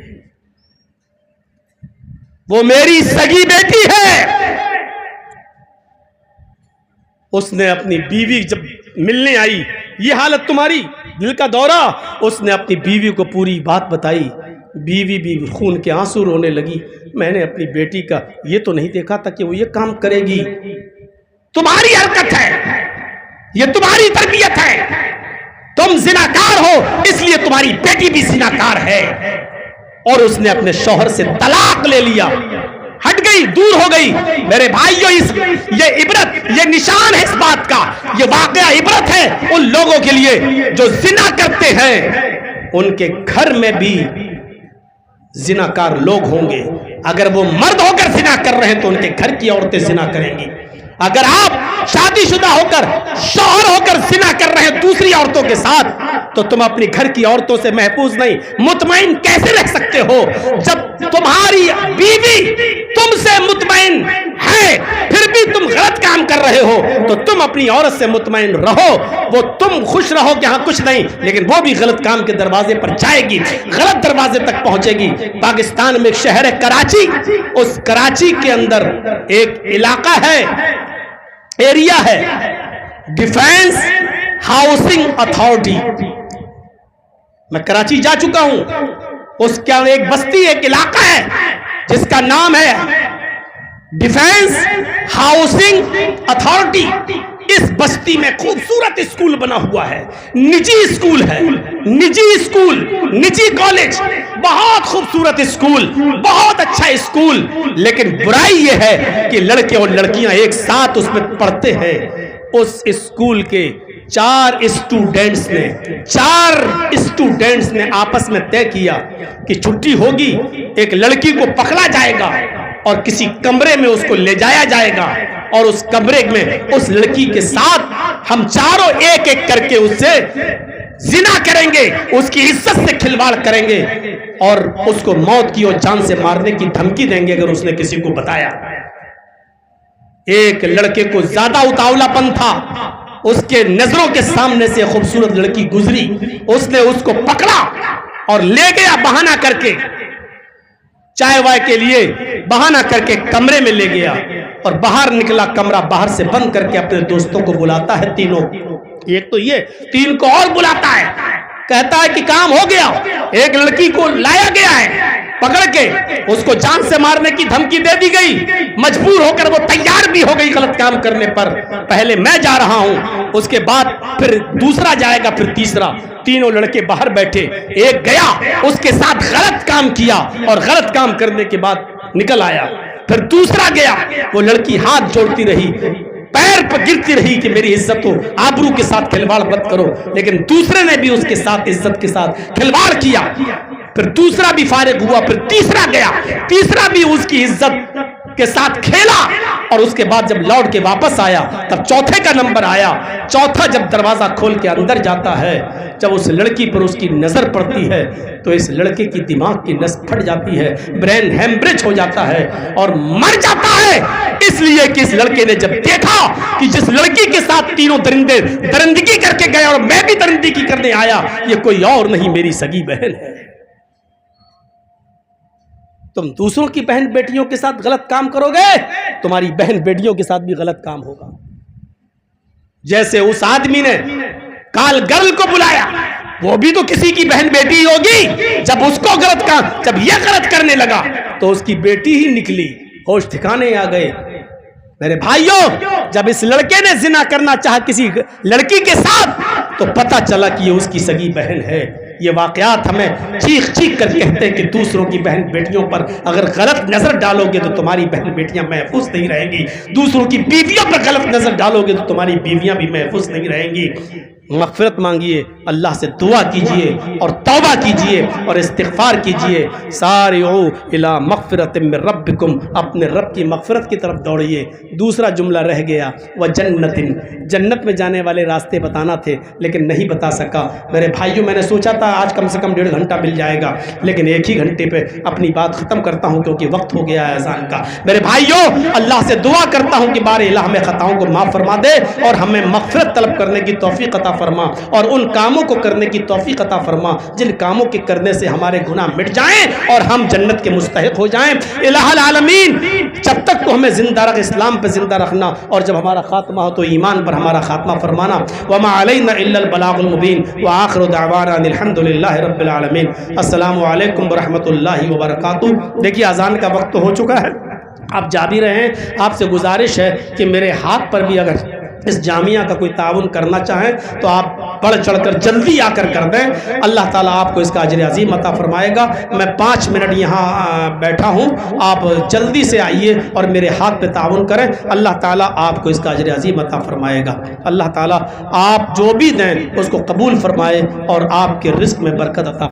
وہ میری سگی بیٹی ہے۔ اس نے اپنی بیوی جب ملنے آئی یہ حالت تمہاری، دل کا دورہ۔ اس نے اپنی بیوی کو پوری بات بتائی، بیوی بھی خون کے آنسو رونے لگی۔ میں نے اپنی بیٹی کا یہ تو نہیں دیکھا تھا کہ وہ یہ کام کرے گی، تمہاری حرکت ہے، یہ تمہاری تربیت ہے، تم زناکار ہو اس لیے تمہاری بیٹی بھی زناکار ہے۔ اور اس نے اپنے شوہر سے طلاق لے لیا، ہٹ گئی، دور ہو گئی۔ میرے بھائیو، یہ عبرت، یہ نشان ہے اس بات کا، یہ واقعہ عبرت ہے ان لوگوں کے لیے جو زنا کرتے ہیں، ان کے گھر میں بھی زناکار لوگ ہوں گے۔ اگر وہ مرد ہو کر زنا کر رہے ہیں تو ان کے گھر کی عورتیں زنا کریں گی۔ اگر آپ شادی شدہ ہو کر، شوہر ہو کر زنا کر رہے ہیں دوسری عورتوں کے ساتھ، تو تم اپنی گھر کی عورتوں سے محفوظ نہیں، مطمئن کیسے رہ سکتے ہو؟ جب تمہاری بیوی تم سے مطمئن ہے پھر بھی تم غلط کام کر رہے ہو تو تم اپنی عورت سے مطمئن رہو، وہ تم خوش رہو کہ ہاں کچھ نہیں، لیکن وہ بھی غلط کام کے دروازے پر جائے گی، غلط دروازے تک پہنچے گی۔ پاکستان میں ایک شہر ہے کراچی، اس کراچی کے اندر ایک علاقہ ہے، ایریا ہے، ڈیفینس ہاؤسنگ اتھارٹی۔ میں کراچی جا چکا ہوں، اس کا ایک بستی، ایک علاقہ ہے جس کا نام ہے ڈیفینس ہاؤسنگ اتھارٹی۔ اس بستی میں خوبصورت اسکول بنا ہوا ہے، نجی اسکول ہے، نجی اسکول، نجی کالج، بہت خوبصورت اسکول، بہت اچھا اسکول۔ لیکن برائی یہ ہے کہ لڑکے اور لڑکیاں ایک ساتھ اس میں پڑھتے ہیں۔ اس اسکول کے چار اسٹوڈنٹس نے آپس میں طے کیا کہ چھٹی ہوگی، ایک لڑکی کو پکڑا جائے گا اور کسی کمرے میں اس کو لے جایا جائے گا، اور اس کمرے میں اس لڑکی کے ساتھ ہم چاروں ایک ایک کر کے اس سے زنا کریں گے، اس کی عزت سے کھلواڑ کریں گے، اور اس کو موت کی اور جان سے مارنے کی دھمکی دیں گے اگر اس نے کسی کو بتایا۔ ایک لڑکے کو زیادہ اتاولا پن تھا، اس کے نظروں کے سامنے سے خوبصورت لڑکی گزری، اس نے اس کو پکڑا اور لے گیا بہانہ کر کے، چائے وائے کے لیے بہانہ کر کے کمرے میں لے گیا، اور باہر نکلا، کمرہ باہر سے بند کر کے اپنے دوستوں کو بلاتا ہے، تینوں، ایک تو یہ، تین کو اور بلاتا ہے، کہتا ہے کہ کام ہو گیا، ایک لڑکی کو لایا گیا ہے پکڑ کے، اس کو جان سے مارنے کی دھمکی دے دی گئی، مجبور ہو کر وہ تیار بھی ہو گئی غلط کام کرنے پر۔ پہلے میں جا رہا ہوں، اس کے بعد پھر دوسرا جائے گا، پھر تیسرا۔ تینوں لڑکے باہر بیٹھے، ایک گیا اس کے ساتھ غلط کام کیا اور غلط کام کرنے کے بعد نکل آیا، پھر دوسرا گیا، وہ لڑکی ہاتھ جوڑتی رہی، پیر پر گرتی رہی کہ میری عزت ہو، آبرو کے ساتھ کھلواڑ مت کرو، لیکن دوسرے نے بھی اس کے ساتھ عزت کے ساتھ کھلواڑ کیا، پھر دوسرا بھی فارغ ہوا، پھر تیسرا گیا، تیسرا بھی اس کی عزت کے ساتھ کھیلا، اور اس کے بعد جب لوٹ کے واپس آیا تب چوتھے کا نمبر آیا۔ چوتھا جب دروازہ کھول کے اندر جاتا ہے، جب اس لڑکی پر اس کی نظر پڑتی ہے تو اس لڑکے کی دماغ کی نس پھٹ جاتی ہے، برین ہیمبریج ہو جاتا ہے اور مر جاتا ہے، اس لیے کہ اس لڑکے نے جب دیکھا کہ جس لڑکی کے ساتھ تینوں درندے درندگی کر کے گئے اور میں بھی درندگی کرنے آیا، یہ کوئی اور نہیں، میری سگی بہن ہے۔ تم دوسروں کی بہن بیٹیوں کے ساتھ غلط کام کرو گے، تمہاری بہن بیٹیوں کے ساتھ بھی غلط کام ہوگا۔ جیسے اس آدمی نے کال گرل کو بلایا، وہ بھی تو کسی کی بہن بیٹی ہوگی، جب اس کو غلط کام، جب یہ غلط کرنے لگا تو اس کی بیٹی ہی نکلی، ہوش ٹھکانے آ گئے۔ میرے بھائیوں، جب اس لڑکے نے زنا کرنا چاہا کسی لڑکی کے ساتھ تو پتہ چلا کہ یہ اس کی سگی بہن ہے۔ یہ واقعات ہمیں چیخ چیخ کر کہتے ہیں کہ دوسروں کی بہن بیٹیوں پر اگر غلط نظر ڈالو گے تو تمہاری بہن بیٹیاں محفوظ نہیں رہیں گی، دوسروں کی بیویوں پر غلط نظر ڈالو گے تو تمہاری بیویاں بھی محفوظ نہیں رہیں گی۔ مغفرت مانگیے، اللہ سے دعا کیجئے اور توبہ کیجئے اور استغفار کیجئے۔ سارعوا الی مغفرۃ من ربکم، اپنے رب کی مغفرت کی طرف دوڑیے۔ دوسرا جملہ رہ گیا، وجنت، جنت میں جانے والے راستے بتانا تھے لیکن نہیں بتا سکا۔ میرے بھائیوں، میں نے سوچا تھا آج کم سے کم 1.5 گھنٹہ مل جائے گا، لیکن ایک ہی گھنٹے پہ اپنی بات ختم کرتا ہوں کیونکہ وقت ہو گیا ہے اذان کا۔ میرے بھائیوں، اللہ سے دعا کرتا ہوں کہ بار الہ ہمیں خطاؤں کو معاف فرما دے اور ہمیں مغفرت طلب کرنے کی توفیق عطا فرما اور ان کاموں کو کرنے کی توفیق عطا فرما جن کاموں کے کرنے سے ہمارے گناہ مٹ جائیں اور ہم جنت کے مستحق ہو جائیں۔ الہ العالمین جب تک تو ہمیں زندہ رکھ، اسلام پہ زندہ رکھنا، اور جب ہمارا خاتمہ ہو تو ایمان پر ہمارا خاتمہ فرمانا۔ وما علینا الا البلاغ المبین وآخر دعوانا الحمد للہ رب العالمین۔ السلام علیکم ورحمۃ اللہ وبرکاتہ۔ دیکھیے اذان کا وقت تو ہو چکا ہے، آپ جا بھی رہے ہیں۔ آپ سے گزارش ہے کہ میرے ہاتھ پر بھی اگر اس جامعہ کا کوئی تعاون کرنا چاہیں تو آپ بڑھ چڑھ کر جلدی آ کر دیں، اللہ تعالیٰ آپ کو اس کا اجر عظیم عطا فرمائے گا۔ میں 5 منٹ یہاں بیٹھا ہوں، آپ جلدی سے آئیے اور میرے ہاتھ پہ تعاون کریں، اللہ تعالیٰ آپ کو اس کا اجر عظیم عطا فرمائے گا۔ اللہ تعالیٰ آپ جو بھی دیں اس کو قبول فرمائے اور آپ کے رزق میں برکت عطا